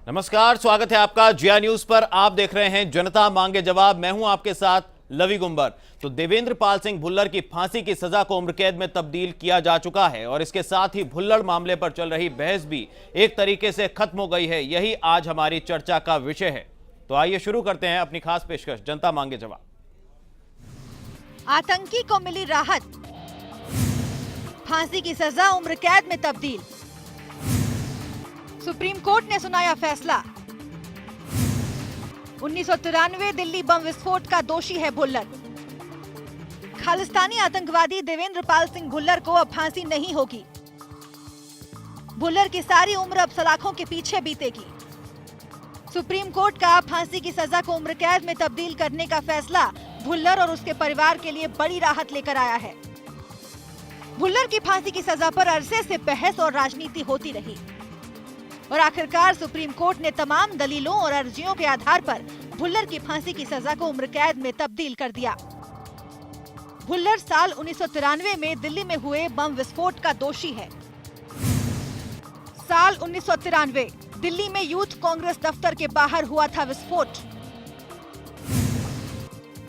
नमस्कार, स्वागत है आपका जिया न्यूज पर। आप देख रहे हैं जनता मांगे जवाब। मैं हूं आपके साथ लवी गुंबर। तो देवेंद्र पाल सिंह भुल्लर की फांसी की सजा को उम्र कैद में तब्दील किया जा चुका है और इसके साथ ही भुल्लर मामले पर चल रही बहस भी एक तरीके से खत्म हो गई है। यही आज हमारी चर्चा का विषय है। तो आइए शुरू करते हैं अपनी खास पेशकश जनता मांगे जवाब। आतंकी को मिली राहत, फांसी की सजा उम्र कैद में तब्दील। सुप्रीम कोर्ट ने सुनाया फैसला। 1993 दिल्ली बम विस्फोट का दोषी है भुल्लर। खालिस्तानी आतंकवादी देवेंद्र पाल सिंह भुल्लर को अब फांसी नहीं होगी। भुल्लर की सारी उम्र अब सलाखों के पीछे बीतेगी। सुप्रीम कोर्ट का फांसी की सजा को उम्र कैद में तब्दील करने का फैसला भुल्लर और उसके परिवार के लिए बड़ी राहत लेकर आया है। भुल्लर की फांसी की सजा पर अरसे से बहस और राजनीति होती रही और आखिरकार सुप्रीम कोर्ट ने तमाम दलीलों और अर्जियों के आधार पर भुल्लर की फांसी की सजा को उम्र कैद में तब्दील कर दिया। भुल्लर साल 1993 में दिल्ली में हुए बम विस्फोट का दोषी है। साल 1993 दिल्ली में यूथ कांग्रेस दफ्तर के बाहर हुआ था विस्फोट।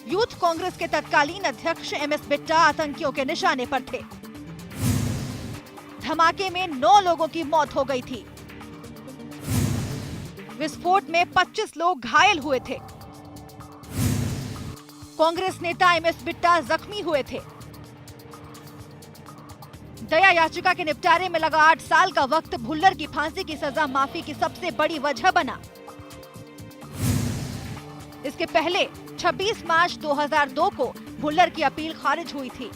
यूथ कांग्रेस के तत्कालीन अध्यक्ष MS बिट्टा आतंकियों के निशाने पर थे। धमाके में 9 लोगों की मौत हो गई थी। विस्फोट में 25 लोग घायल हुए थे। कांग्रेस नेता MS बिट्टा जख्मी हुए थे। दया याचिका के निपटारे में लगा 8 साल का वक्त भुल्लर की फांसी की सजा माफी की सबसे बड़ी वजह बना। इसके पहले 26 मार्च 2002 को भुल्लर की अपील खारिज हुई थी।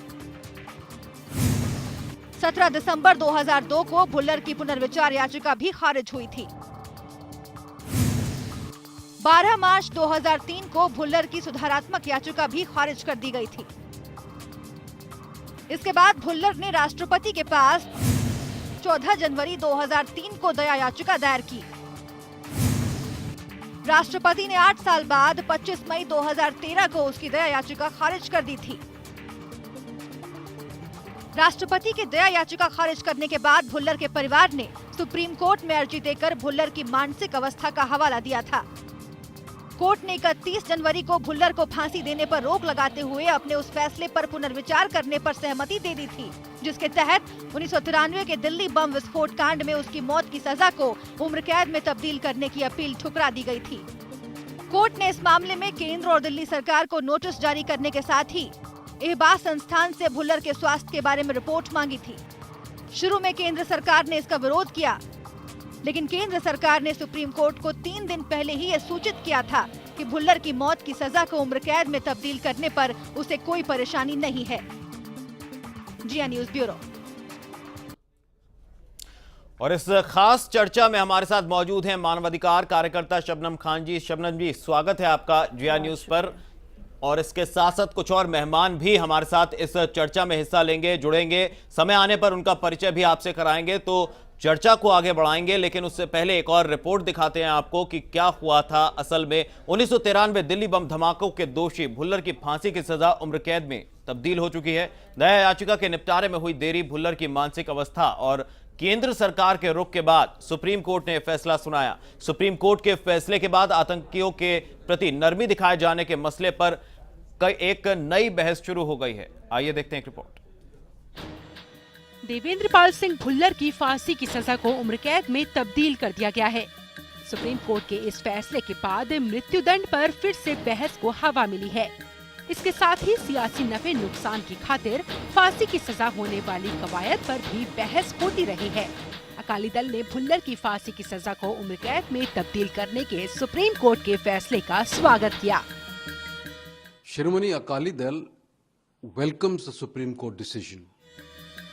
17 दिसंबर 2002 को भुल्लर की पुनर्विचार याचिका भी खारिज हुई थी। 12 मार्च 2003 को भुल्लर की सुधारात्मक याचिका भी खारिज कर दी गई थी। इसके बाद भुल्लर ने राष्ट्रपति के पास 14 जनवरी 2003 को दया याचिका दायर की। राष्ट्रपति ने 8 साल बाद 25 मई 2013 को उसकी दया याचिका खारिज कर दी थी। राष्ट्रपति की दया याचिका खारिज करने के बाद भुल्लर के परिवार ने सुप्रीम कोर्ट में अर्जी देकर भुल्लर की मानसिक अवस्था का हवाला दिया था। कोर्ट ने 31 जनवरी को भुल्लर को फांसी देने पर रोक लगाते हुए अपने उस फैसले पर पुनर्विचार करने पर सहमति दे दी थी, जिसके तहत 1993 के दिल्ली बम विस्फोट कांड में उसकी मौत की सजा को उम्र कैद में तब्दील करने की अपील ठुकरा दी गई थी। कोर्ट ने इस मामले में केंद्र और दिल्ली सरकार को नोटिस जारी करने के साथ ही एहबास संस्थान से भुल्लर के स्वास्थ्य के बारे में रिपोर्ट मांगी थी। शुरू में केंद्र सरकार ने इसका विरोध किया, लेकिन केंद्र सरकार ने सुप्रीम कोर्ट को 3 दिन पहले ही यह सूचित किया था कि भुल्लर की मौत की सजा को उम्र कैद में तब्दील करने पर उसे कोई परेशानी नहीं है। जिया न्यूज ब्यूरो। और इस खास चर्चा में हमारे साथ मौजूद हैं मानवाधिकार कार्यकर्ता शबनम खान जी। शबनम जी, स्वागत है आपका जिया न्यूज पर। और इसके साथ साथ कुछ और मेहमान भी हमारे साथ इस चर्चा में हिस्सा लेंगे, जुड़ेंगे। समय आने पर उनका परिचय भी आपसे कराएंगे तो चर्चा को आगे बढ़ाएंगे। लेकिन उससे पहले एक और रिपोर्ट दिखाते हैं आपको कि क्या हुआ था असल में। 1993 दिल्ली बम धमाकों के दोषी भुल्लर की फांसी की सजा उम्र कैद में तब्दील हो चुकी है। दया याचिका के निपटारे में हुई देरी, भुल्लर की मानसिक अवस्था और केंद्र सरकार के रुख के बाद सुप्रीम कोर्ट ने फैसला सुनाया। सुप्रीम कोर्ट के फैसले के बाद आतंकियों के प्रति नरमी दिखाए जाने के मसले पर एक नई बहस शुरू हो गई है। आइए देखते हैं एक रिपोर्ट। देवेंद्र पाल सिंह भुल्लर की फांसी की सजा को उम्र कैद में तब्दील कर दिया गया है। सुप्रीम कोर्ट के इस फैसले के बाद मृत्युदंड पर फिर से बहस को हवा मिली है। इसके साथ ही सियासी नफे नुकसान की खातिर फांसी की सजा होने वाली कवायद पर भी बहस होती रही है। अकाली दल ने भुल्लर की फांसी की सजा को उम्र कैद में तब्दील करने के सुप्रीम कोर्ट के फैसले का स्वागत किया। Shiromani Akali Dal welcomes the supreme court decision.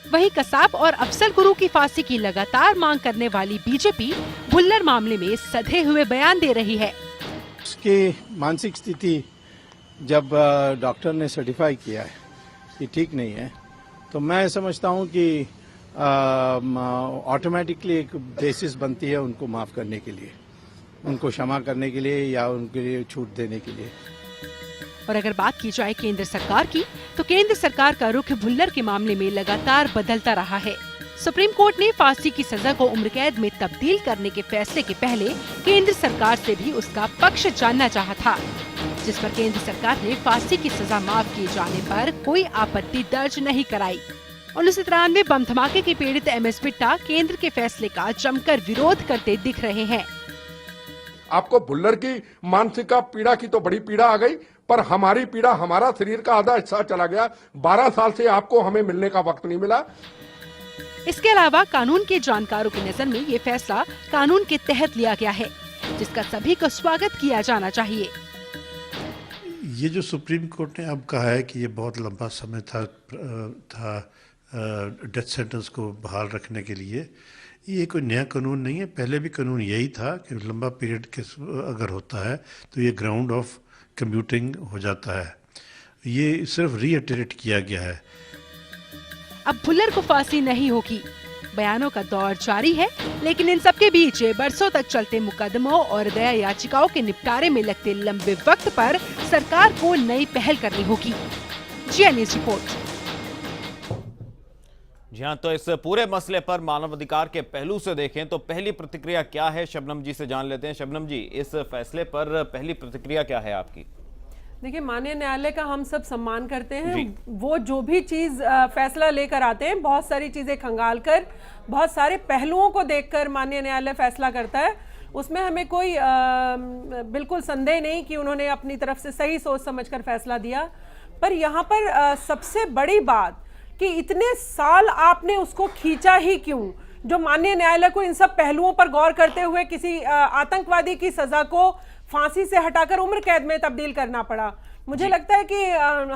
वहीं कसाब और अफजल गुरु की फांसी की लगातार मांग करने वाली बीजेपी भुल्लर मामले में सधे हुए बयान दे रही है। उसकी मानसिक स्थिति जब डॉक्टर ने सर्टिफाई किया है कि ठीक नहीं है, तो मैं समझता हूं कि ऑटोमेटिकली एक बेसिस बनती है उनको माफ करने के लिए, उनको क्षमा करने के लिए या उनके लिए छूट देने के लिए। और अगर बात की जाए केंद्र सरकार की, तो केंद्र सरकार का रुख भुल्लर के मामले में लगातार बदलता रहा है। सुप्रीम कोर्ट ने फांसी की सजा को उम्र कैद में तब्दील करने के फैसले के पहले केंद्र सरकार से भी उसका पक्ष जानना चाहा था, जिस पर केंद्र सरकार ने फांसी की सजा माफ किए जाने पर कोई आपत्ति दर्ज नहीं कराई। 1993 बम धमाके के पीड़ित MS बिट्टा केंद्र के फैसले का जमकर विरोध करते दिख रहे हैं। आपको भुल्लर की मानसिक पीड़ा की तो बड़ी पीड़ा आ गई, पर हमारी पीड़ा, हमारा शरीर का आधा हिस्सा चला गया। 12 साल से आपको हमें मिलने का वक्त नहीं मिला। इसके अलावा कानून के जानकारों की नजर में ये फैसला कानून के तहत लिया गया है, जिसका सभी को स्वागत किया जाना चाहिए। ये जो सुप्रीम कोर्ट ने अब कहा है कि ये बहुत लंबा समय था डेथ सेंटेंस को बहाल रखने के लिए, ये कोई नया कानून नहीं है। पहले भी कानून यही था कि लंबा पीरियड के अगर होता है तो ये ग्राउंड ऑफ कम्यूटिंग हो जाता है। ये सिर्फ रीइटरेट किया गया है। अब भुल्लर को फांसी नहीं होगी, बयानों का दौर जारी है, लेकिन इन सबके बीच बरसों तक चलते मुकदमों और दया याचिकाओं के निपटारे में लगते लंबे वक्त पर सरकार को नई पहल करनी होगी। GI news report. जी हाँ, तो इस पूरे मसले पर मानवाधिकार के पहलू से देखें तो पहली प्रतिक्रिया क्या है, शबनम जी से जान लेते हैं। शबनम जी, इस फैसले पर पहली प्रतिक्रिया क्या है आपकी? देखिए, माननीय न्यायालय का हम सब सम्मान करते हैं। वो जो भी चीज फैसला लेकर आते हैं, बहुत सारी चीजें खंगाल कर, बहुत सारे पहलुओं को देखकर माननीय न्यायालय फैसला करता है। उसमें हमें कोई बिल्कुल संदेह नहीं कि उन्होंने अपनी तरफ से सही सोच समझकर फैसला दिया। पर यहाँ पर सबसे बड़ी बात कि इतने साल आपने उसको खींचा ही क्यों? जो माननीय न्यायालय को इन सब पहलुओं पर गौर करते हुए किसी आतंकवादी की सजा को फांसी से हटाकर उम्र कैद में तब्दील करना पड़ा। मुझे लगता है कि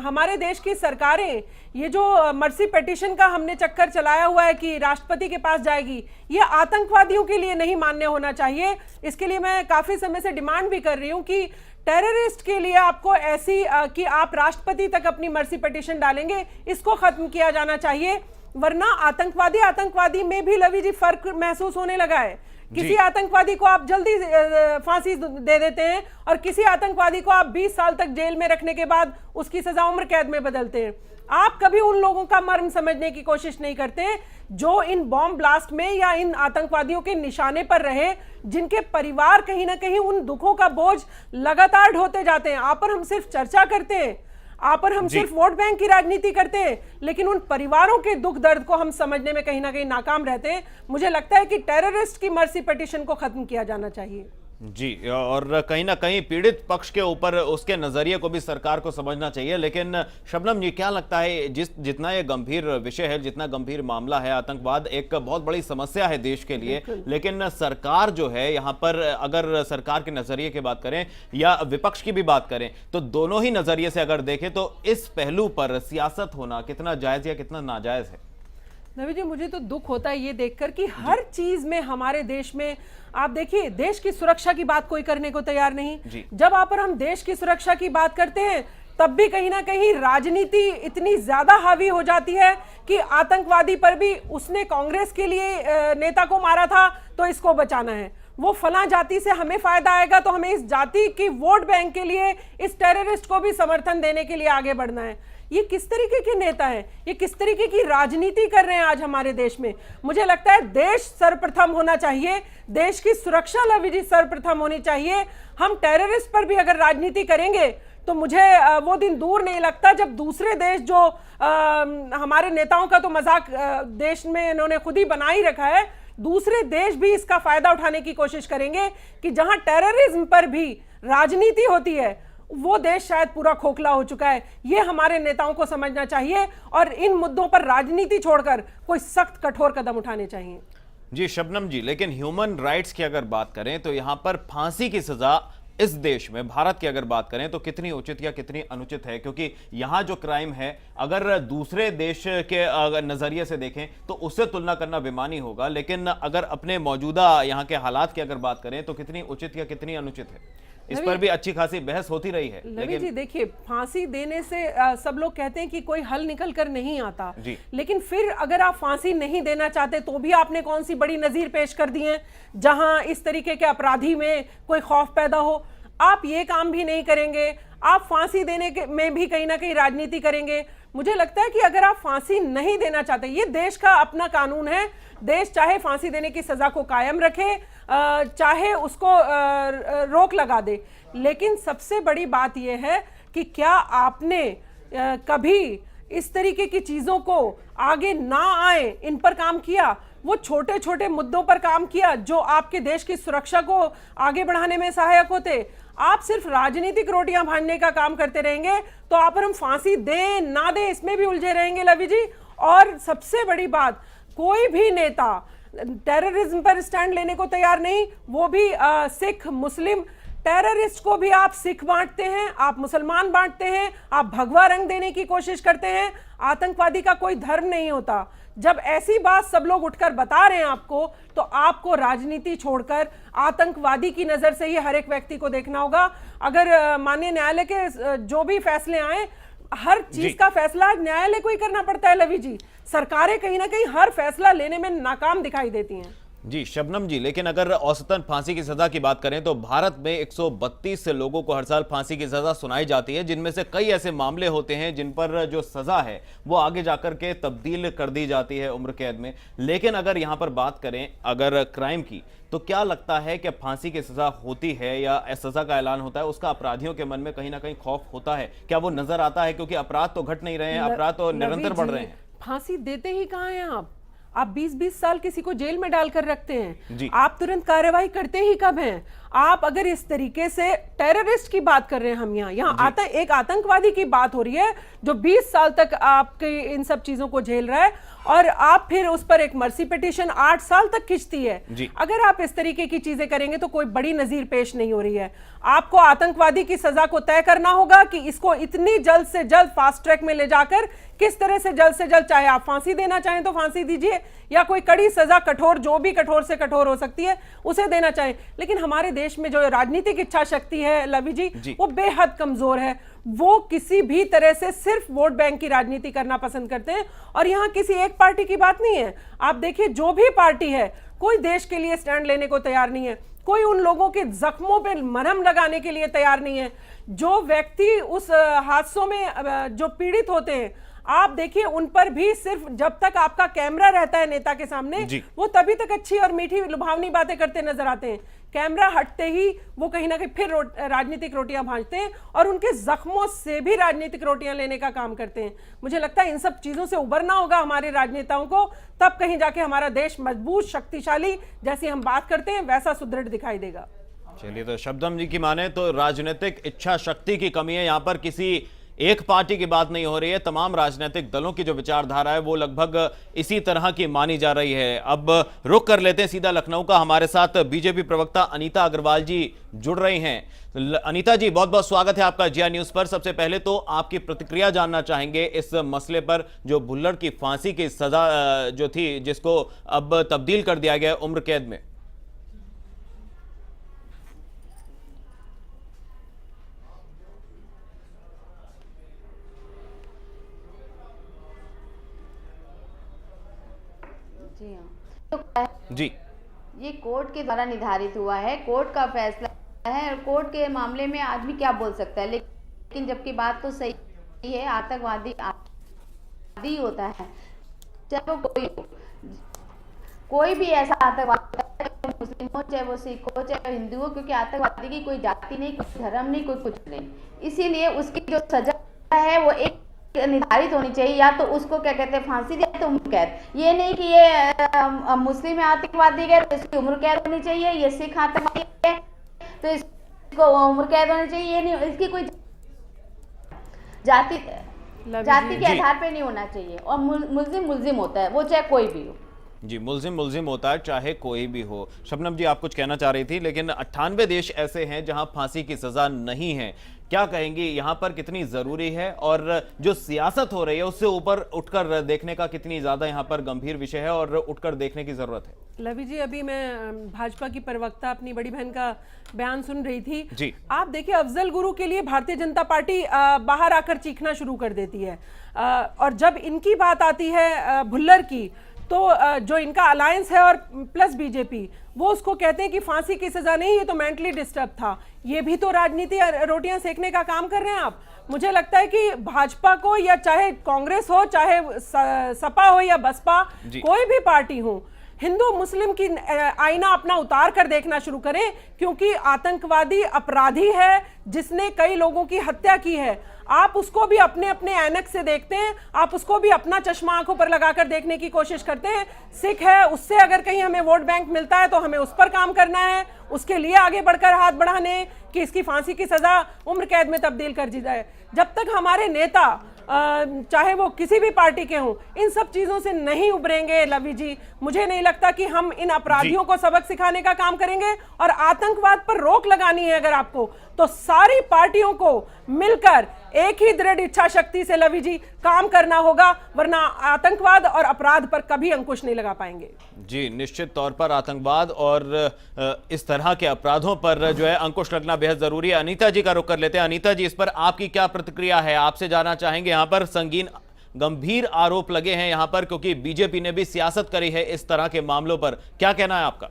हमारे देश की सरकारें, ये जो मर्सी पिटीशन का हमने चक्कर चलाया हुआ है कि राष्ट्रपति के पास जाएगी, ये आतंकवादियों के लिए नहीं मान्य होना चाहिए। इसके लिए मैं काफी समय से डिमांड भी कर रही हूँ कि टेररिस्ट के लिए आपको ऐसी कि आप राष्ट्रपति तक अपनी मर्सी पिटीशन डालेंगे, इसको खत्म किया जाना चाहिए। वरना आतंकवादी में भी लवी जी फर्क महसूस होने लगा है। किसी आतंकवादी को आप जल्दी फांसी दे देते हैं और किसी आतंकवादी को आप 20 साल तक जेल में रखने के बाद उसकी सजा उम्र कैद में बदलते हैं। आप कभी उन लोगों का मर्म समझने की कोशिश नहीं करते जो इन बॉम्ब ब्लास्ट में या इन आतंकवादियों के निशाने पर रहे, जिनके परिवार कहीं ना कहीं उन दुखों का बोझ लगातार ढोते जाते हैं। आप पर हम सिर्फ चर्चा करते हैं, आप पर हम सिर्फ वोट बैंक की राजनीति करते हैं, लेकिन उन परिवारों के दुख दर्द को हम समझने में कहीं ना कहीं नाकाम रहते हैं। मुझे लगता है कि टेररिस्ट की मर्सी पिटीशन को खत्म किया जाना चाहिए। जी, और कहीं ना कहीं पीड़ित पक्ष के ऊपर उसके नजरिए को भी सरकार को समझना चाहिए। लेकिन शबनम जी, क्या लगता है, जितना ये गंभीर विषय है, जितना गंभीर मामला है, आतंकवाद एक बहुत बड़ी समस्या है देश के लिए, लेकिन सरकार जो है यहाँ पर, अगर सरकार के नजरिए की बात करें या विपक्ष की भी बात करें, तो दोनों ही नजरिए से अगर देखें तो इस पहलू पर सियासत होना कितना जायज या कितना नाजायज है? नवी जी, मुझे तो दुख होता है ये देखकर कि हर चीज में हमारे देश में, आप देखिए, देश की सुरक्षा की बात कोई करने को तैयार नहीं। जब आप और हम देश की सुरक्षा की बात करते हैं, तब भी कहीं ना कहीं राजनीति इतनी ज्यादा हावी हो जाती है कि आतंकवादी पर भी, उसने कांग्रेस के लिए नेता को मारा था तो इसको बचाना है, वो फला जाति से हमें फायदा आएगा तो हमें इस जाति की वोट बैंक के लिए इस टेररिस्ट को भी समर्थन देने के लिए आगे बढ़ना है। ये किस तरीके के नेता हैं? ये किस तरीके की राजनीति कर रहे हैं आज हमारे देश में? मुझे लगता है देश सर्वप्रथम होना चाहिए, देश की सुरक्षा लवी जी सर्वप्रथम होनी चाहिए। हम टेररिस्ट पर भी अगर राजनीति करेंगे तो मुझे वो दिन दूर नहीं लगता जब दूसरे देश, जो हमारे नेताओं का तो मजाक देश में इन्होंने खुद ही बना ही रखा है, दूसरे देश भी इसका फायदा उठाने की कोशिश करेंगे कि जहां टेररिज्म पर भी राजनीति होती है, वो देश शायद पूरा खोखला हो चुका है। ये हमारे नेताओं को समझना चाहिए और इन मुद्दों पर राजनीति छोड़कर कोई सख्त कठोर कदम उठाने चाहिए। जी शबनम जी, लेकिन ह्यूमन राइट्स की अगर बात करें तो यहाँ पर फांसी की सजा इस देश में, भारत की अगर बात करें तो कितनी उचित या कितनी अनुचित है? क्योंकि यहाँ जो क्राइम है, अगर दूसरे देश के नजरिए से देखें तो उससे तुलना करना बेमानी होगा, लेकिन अगर अपने मौजूदा यहाँ के हालात की अगर बात करें तो कितनी उचित या कितनी अनुचित है, इस पर भी अच्छी खासी बहस होती रही है। लेकिन जी देखिए, फांसी देने से सब लोग कहते हैं कि कोई हल निकल कर नहीं आता, लेकिन फिर अगर आप फांसी नहीं देना चाहते तो भी आपने कौन सी बड़ी नजीर पेश कर दी है जहां इस तरीके के अपराधी में कोई खौफ पैदा हो? आप ये काम भी नहीं करेंगे, आप फांसी देने के में भी कहीं ना कहीं राजनीति करेंगे। मुझे लगता है कि अगर आप फांसी नहीं देना चाहते, ये देश का अपना कानून है, देश चाहे फांसी देने की सजा को कायम रखे, चाहे उसको रोक लगा दे, लेकिन सबसे बड़ी बात यह है कि क्या आपने कभी इस तरीके की चीजों को आगे ना आए इन पर काम किया? वो छोटे छोटे मुद्दों पर काम किया जो आपके देश की सुरक्षा को आगे बढ़ाने में सहायक होते। आप सिर्फ राजनीतिक रोटियां भांजने का काम करते रहेंगे तो आप और हम फांसी दें ना दें इसमें भी उलझे रहेंगे लवी जी। और सबसे बड़ी बात, कोई भी नेता टेररिज्म पर स्टैंड लेने को तैयार नहीं, वो भी सिख मुस्लिम। टेररिस्ट को भी आप सिख बांटते हैं, आप मुसलमान बांटते हैं, आप भगवा रंग देने की कोशिश करते हैं। आतंकवादी का कोई धर्म नहीं होता। जब ऐसी बात सब लोग उठकर बता रहे हैं आपको, तो आपको राजनीति छोड़कर आतंकवादी की नजर से ही हर एक व्यक्ति को देखना होगा। अगर माननीय न्यायालय के जो भी फैसले आए, हर चीज का फैसला न्यायालय को ही करना पड़ता है लवी जी। सरकारें कहीं ना कहीं हर फैसला लेने में नाकाम दिखाई देती हैं। जी शबनम जी, लेकिन अगर औसतन फांसी की सजा की बात करें तो भारत में 132 लोगों को हर साल फांसी की सजा सुनाई जाती है, जिनमें से कई ऐसे मामले होते हैं जिन पर जो सजा है वो आगे जाकर के तब्दील कर दी जाती है उम्र कैद में। लेकिन अगर यहां पर बात करें अगर क्राइम की, तो क्या लगता है कि फांसी की सजा होती है या सजा का ऐलान होता है, उसका अपराधियों के मन में कहीं ना कहीं खौफ होता है? क्या वो नजर आता है? क्योंकि अपराध तो घट नहीं रहे हैं, अपराध तो निरंतर बढ़ रहे हैं। फांसी देते ही कहां हैं आप 20-20 साल किसी को जेल में डालकर रखते हैं जी। आप तुरंत कार्रवाई करते ही कब हैं? आप अगर इस तरीके से टेररिस्ट की बात कर रहे हैं, हम यहाँ एक आतंकवादी की बात हो रही है जो 20 साल तक आपके इन सब चीजों को झेल रहा है, और आप फिर उस पर एक मर्सी पिटीशन 8 साल तक खिंचती है। अगर आप इस तरीके की चीजें करेंगे तो कोई बड़ी नजीर पेश नहीं हो रही है। आपको आतंकवादी की सजा को तय करना होगा कि इसको इतनी जल्द से जल्द फास्ट ट्रैक में ले जाकर किस तरह से जल्द, चाहे आप फांसी देना चाहें तो फांसी दीजिए, या कोई कड़ी सजा, कठोर, जो भी कठोर से कठोर हो सकती है उसे देना चाहें। लेकिन हमारे देश में जो राजनीतिक इच्छा शक्ति है लवी जी, वो बेहद कमजोर है। वो किसी भी तरह से सिर्फ वोट बैंक की राजनीति करना पसंद करते हैं, और यहां किसी एक पार्टी की बात नहीं है। आप देखिए, जो भी पार्टी है, कोई देश के लिए स्टैंड लेने को तैयार नहीं है, कोई उन लोगों के जख्मों पे मरहम लगाने के लिए तैयार नहीं है। जो व्यक्ति उस हादसों में जो पीड़ित होते हैं, आप देखिए उन पर भी सिर्फ जब तक आपका कैमरा रहता है नेता के सामने, वो तभी तक अच्छी और मीठी लुभावनी बातें करते नजर आते हैं। कैमरा हटते ही वो कहीं ना कहीं फिर राजनीतिक रोटियां भांजते हैं और उनके जख्मों से भी राजनीतिक रोटियां लेने का काम करते हैं। मुझे लगता है इन सब चीजों से उबरना होगा हमारे राजनेताओं को, तब कहीं जाके हमारा देश मजबूत, शक्तिशाली, जैसी हम बात करते हैं वैसा सुदृढ़ दिखाई देगा। चलिए, तो शबनम जी की माने तो राजनीतिक इच्छा शक्ति की कमी है। यहाँ पर किसी एक पार्टी की बात नहीं हो रही है, तमाम राजनीतिक दलों की जो विचारधारा है वो लगभग इसी तरह की मानी जा रही है। अब रुख कर लेते हैं सीधा लखनऊ का। हमारे साथ बीजेपी प्रवक्ता अनीता अग्रवाल जी जुड़ रही हैं। अनीता जी, बहुत बहुत स्वागत है आपका जिया न्यूज पर। सबसे पहले तो आपकी प्रतिक्रिया जानना चाहेंगे इस मसले पर, जो भुल्लर की फांसी की सजा जो थी, जिसको अब तब्दील कर दिया गया उम्र कैद में। जी, ये कोर्ट के द्वारा निर्धारित हुआ है, कोर्ट का फैसला है, और कोर्ट के मामले में आदमी क्या बोल सकता है। लेकिन जबकि बात तो सही है, आतंकवादी होता है, चाहे वो कोई भी ऐसा आतंकवादी, चाहे मुस्लिम हो, चाहे वो सिख हो, चाहे हिंदू हो, क्योंकि आतंकवादी की कोई जाति नहीं, कोई धर्म नहीं, कोई कुछ नहीं। इसीलिए उसकी जो सजा है वो एक निर्धारित होनी चाहिए, या तो उसको क्या कहते हैं फांसी दिया तो उम्र कैद। ये नहीं कि ये मुस्लिम आतंकवादी है तो इसकी उम्र कैद होनी चाहिए, ये सिख आतंकवादी है तो इसको उम्र कैद होनी चाहिए। ये नहीं, इसकी कोई जाति के आधार पे नहीं होना चाहिए। और मुल्जिम होता है, वो चाहे कोई भी हो। जी, मुल्जिम होता है चाहे कोई भी हो। शबनम जी, आप कुछ कहना चाह रही थी, लेकिन 98 देश ऐसे हैं जहां फांसी की सजा नहीं है। क्या कहेंगी यहाँ पर कितनी जरूरी है, और जो सियासत हो रही है उससे ऊपर उठकर देखने का कितनी ज्यादा यहाँ पर गंभीर विषय है और उठकर देखने की जरूरत है? लवी जी, अभी मैं भाजपा की प्रवक्ता अपनी बड़ी बहन का बयान सुन रही थी जी। आप देखिए, अफजल गुरु के लिए भारतीय जनता पार्टी बाहर आकर चीखना शुरू कर देती है, और जब इनकी बात आती है भुल्लर की, तो जो इनका अलायंस है और प्लस बीजेपी, वो उसको कहते हैं कि फांसी की सजा नहीं, ये तो मेंटली डिस्टर्ब था। ये भी तो राजनीति रोटियां सेकने का काम कर रहे हैं आप। मुझे लगता है कि भाजपा को, या चाहे कांग्रेस हो, चाहे सपा हो या बसपा, कोई भी पार्टी हो, हिंदू मुस्लिम की आईना अपना उतार कर देखना शुरू करें, क्योंकि आतंकवादी अपराधी है जिसने कई लोगों की हत्या की है। आप उसको भी अपने अपने ऐनक से देखते हैं, आप उसको भी अपना चश्मा आंखों पर लगाकर देखने की कोशिश करते हैं। सिख है, उससे अगर कहीं हमें वोट बैंक मिलता है तो हमें उस पर काम करना है, उसके लिए आगे बढ़कर हाथ बढ़ाने कि इसकी फांसी की सजा उम्र कैद में तब्दील कर दी जाए। जब तक हमारे नेता चाहे वो किसी भी पार्टी के हों, इन सब चीजों से नहीं उभरेंगे लवी जी, मुझे नहीं लगता कि हम इन अपराधियों को सबक सिखाने का काम करेंगे। और आतंकवाद पर रोक लगानी है अगर आपको, तो सारी पार्टियों को मिलकर एक ही दृढ़ इच्छा शक्ति से लवी जी काम करना होगा, वरना आतंकवाद और अपराध पर कभी अंकुश नहीं लगा पाएंगे। जी, निश्चित तौर पर आतंकवाद और इस तरह के अपराधों पर जो है अंकुश लगना बेहद जरूरी है। अनीता जी का रुख कर लेते हैं। अनीता जी, इस पर आपकी क्या प्रतिक्रिया है? आपसे जानना चाहेंगे। यहाँ पर संगीन गंभीर आरोप लगे हैं यहाँ पर, क्योंकि बीजेपी ने भी सियासत करी है इस तरह के मामलों पर, क्या कहना है आपका?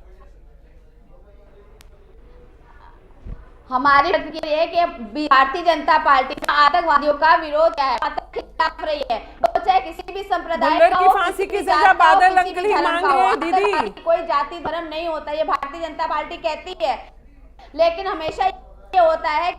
हमारी प्रतिक्रिया है कि भारतीय जनता पार्टी आतंकवादियों का विरोध है, खिलाफ रही है। वो चाहे किसी भी संप्रदाय का की फांसी की सजा बादल अंकल ही मांग रहे हैं दीदी। कोई जाति धर्म नहीं होता, ये भारतीय जनता पार्टी कहती है, लेकिन हमेशा ये होता है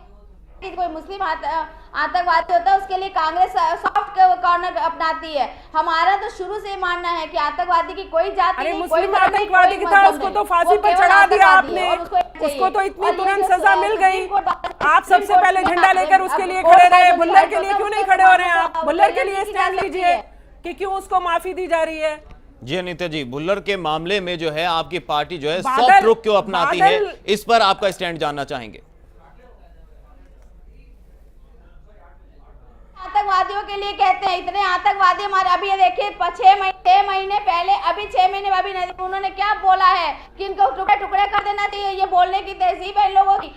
कि कोई मुस्लिम आतंकवादी होता है उसके लिए कांग्रेस सॉफ्ट कॉर्नर अपनाती है। हमारा तो शुरू से मानना है कि आतंकवादी की कोई जाति नहीं, कोई आतंकवादी की था उसको तो फांसी पर चढ़ा दिया आपने, उसको तो इतनी तुरंत सजा मिल गई। आप सबसे पहले झंडा लेकर उसके लिए खड़े रहे, भुल्लर के लिए क्यों नहीं खड़े हो रहे हैं आप? भुल्लर के लिए स्टैंड लीजिए कि क्यों उसको माफी दी जा रही है। जी अनीता जी, भुल्लर के मामले में जो है आपकी पार्टी जो है सॉफ्ट रुख क्यों अपनाती है, इस पर आपका स्टैंड जानना चाहेंगे। आतंकवादियों के लिए कहते हैं, इतने आतंकवादी हमारे, अभी ये देखिए 6 महीने पहले, अभी 6 महीने अभी उन्होंने क्या बोला है कि इनको टुकड़े टुकड़े कर देना चाहिए। ये बोलने की तहजीब है इन लोगों की।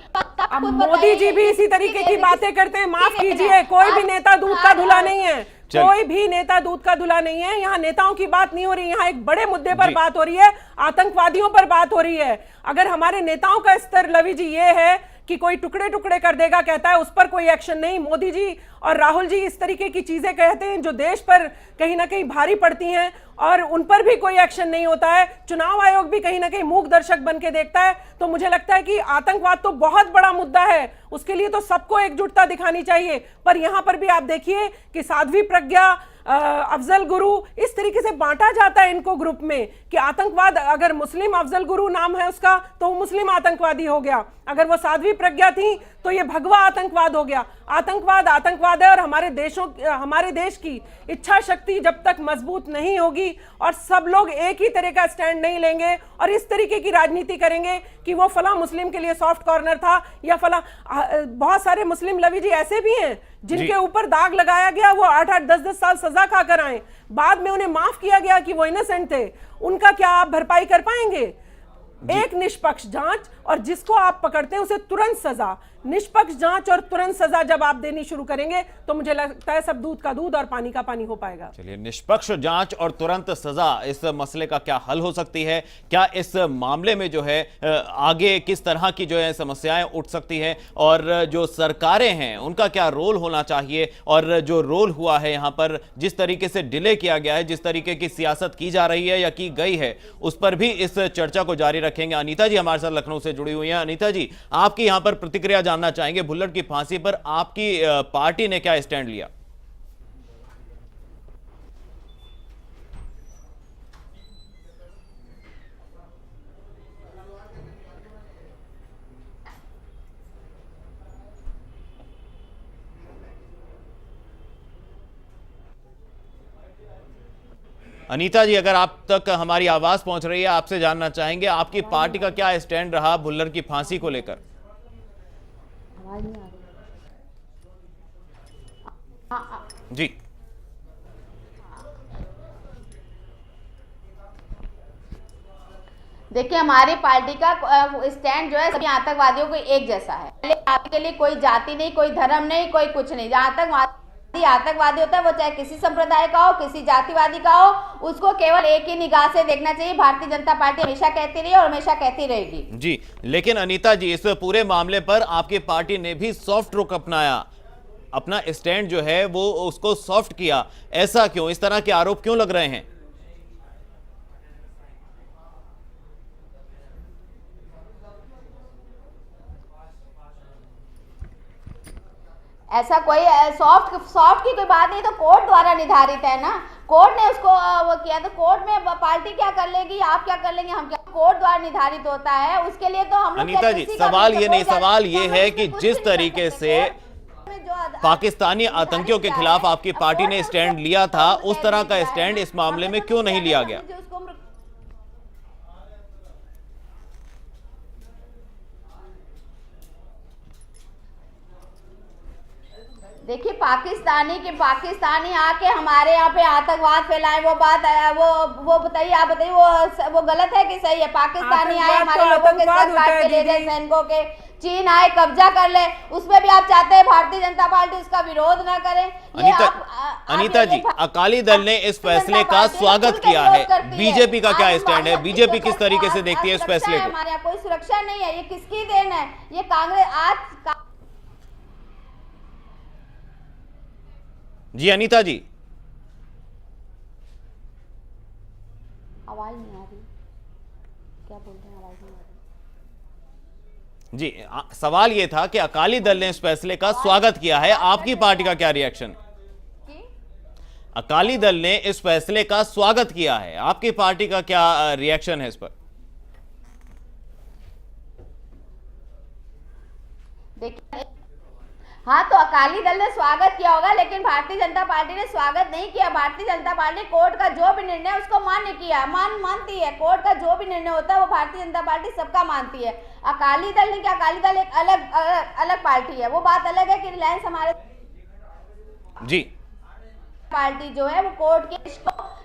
अब मोदी जी भी इसी तरीके की बातें करते हैं। माफ कीजिए, कोई भी नेता दूध का धुला नहीं है, कोई भी नेता दूध का धुला नहीं है। यहाँ नेताओं की बात नहीं हो रही, यहाँ एक बड़े मुद्दे पर बात हो रही है, आतंकवादियों पर बात हो रही है। अगर हमारे नेताओं का स्तर लवी जी ये है कि कोई टुकड़े टुकड़े कर देगा कहता है, उस पर कोई एक्शन नहीं। मोदी जी और राहुल जी इस तरीके की चीजें कहते हैं जो देश पर कहीं ना कहीं भारी पड़ती हैं, और उन पर भी कोई एक्शन नहीं होता है। चुनाव आयोग भी कहीं ना कहीं मूक दर्शक बन के देखता है। तो मुझे लगता है कि आतंकवाद तो बहुत बड़ा मुद्दा है, उसके लिए तो सबको एकजुटता दिखानी चाहिए। पर यहां पर भी आप देखिए कि साध्वी प्रज्ञा, अफजल गुरु, इस तरीके से बांटा जाता है इनको ग्रुप में कि आतंकवाद, अगर मुस्लिम अफजल गुरु नाम है उसका तो वो मुस्लिम आतंकवादी हो गया, अगर वो साध्वी प्रज्ञा थी तो ये भगवा आतंकवाद हो गया। आतंकवाद आतंकवाद है, और हमारे देश की इच्छा शक्ति जब तक मजबूत नहीं होगी और सब लोग एक ही तरह का स्टैंड नहीं लेंगे और इस तरीके की राजनीति करेंगे कि वो फला मुस्लिम के लिए सॉफ्ट कॉर्नर था या फला, बहुत सारे मुस्लिम लवी जी ऐसे भी हैं जिनके ऊपर दाग लगाया गया, वो 8-8, 10-10 साल सजा खाकर आए, बाद में उन्हें माफ किया गया कि वो इनोसेंट थे। उनका क्या आप भरपाई कर पाएंगे? एक निष्पक्ष जांच, और जिसको आप पकड़ते हैं उसे तुरंत सजा। निष्पक्ष जांच और तुरंत सजा जब आप देनी शुरू करेंगे तो मुझे लगता है सब दूध का दूध और पानी का पानी हो पाएगा। चलिए, निष्पक्ष जांच और तुरंत सजा, इस मसले का क्या हल हो सकती है? क्या इस मामले में जो है आगे किस तरह की जो है समस्याएं उठ सकती हैं, और जो सरकारें हैं उनका क्या रोल होना चाहिए? और जो रोल हुआ है यहाँ पर, जिस तरीके से डिले किया गया है, जिस तरीके की सियासत की जा रही है या की गई है, उस पर भी इस चर्चा को जारी रखेंगे। अनीता जी हमारे साथ लखनऊ से जुड़ी हुई हैं। अनीता जी, आपकी यहाँ पर प्रतिक्रिया जानना चाहेंगे, भुल्लर की फांसी पर आपकी पार्टी ने क्या स्टैंड लिया? अनीता जी, अगर आप तक हमारी आवाज पहुंच रही है, आपसे जानना चाहेंगे आपकी पार्टी का क्या स्टैंड रहा भुल्लर की फांसी को लेकर? जी, देखिए, हमारी पार्टी का स्टैंड जो है सभी आतंकवादियों को एक जैसा है। के लिए कोई जाति नहीं, कोई धर्म नहीं, कोई कुछ नहीं। आतंकवादी आतंकवादी होता है, वो चाहे किसी संप्रदाय का हो, किसी जातिवादी का हो, उसको केवल एक ही निगाह से देखना चाहिए। भारतीय जनता पार्टी हमेशा कहती रही और हमेशा कहती रहेगी। जी, लेकिन अनीता जी, इस पूरे मामले पर आपकी पार्टी ने भी सॉफ्ट रुख अपनाया, अपना स्टैंड जो है वो उसको सॉफ्ट किया, ऐसा क्यों? इस तरह के आरोप क्यों लग रहे हैं? ऐसा कोई सॉफ्ट की कोई बात नहीं, तो कोर्ट द्वारा निर्धारित है ना, कोर्ट ने उसको वो किया, तो कोर्ट में पार्टी क्या कर लेगी, आप क्या कर लेंगे, हम क्या, कोर्ट द्वारा निर्धारित होता है, उसके लिए तो हम लोग अनीता जी, सवाल ये नहीं, सवाल ये है कि जिस तरीके से पाकिस्तानी आतंकियों के खिलाफ आपकी पार्टी ने स्टैंड लिया था, उस तरह का स्टैंड इस मामले में क्यों नहीं लिया गया? देखिए, पाकिस्तानी आके हमारे यहाँ पे आतंकवाद फैलाए, वो बात वो बताइए, आप बताइए, वो गलत है कि सही है? पाकिस्तानी आए हमारे लोगों के सर काट के ले जाए, सैनिकों के, चीन आए कब्जा कर ले, उसमें भी आप चाहते हैं भारतीय जनता पार्टी उसका विरोध ना करे। अनीता जी, अकाली दल ने इस फैसले का स्वागत किया है, बीजेपी का क्या स्टैंड है? बीजेपी किस तरीके से देखती है इस फैसले को? हमारे यहाँ कोई सुरक्षा नहीं है, ये किसकी देन है? ये कांग्रेस आज। जी अनीता जी, आवाज नहीं आ रही, क्या बोल रहे हैं, आवाज नहीं आ रही। जी, सवाल ये था कि अकाली दल ने इस फैसले का स्वागत किया है, आपकी पार्टी का क्या रिएक्शन? अकाली दल ने इस फैसले का स्वागत किया है, आपकी पार्टी का क्या रिएक्शन है इस पर? देखिए, हाँ, तो अकाली दल ने स्वागत किया होगा, लेकिन भारतीय जनता पार्टी ने स्वागत नहीं किया। भारतीय जनता पार्टी कोर्ट का जो भी निर्णय है उसको मान्य किया, मानती है। कोर्ट का जो भी निर्णय होता है वो भारतीय जनता पार्टी सबका मानती है। अकाली दल ने क्या, अकाली दल एक अलग पार्टी है, वो बात अलग है कि रिलायंस हमारे जी पार्टी जो है वो कोर्ट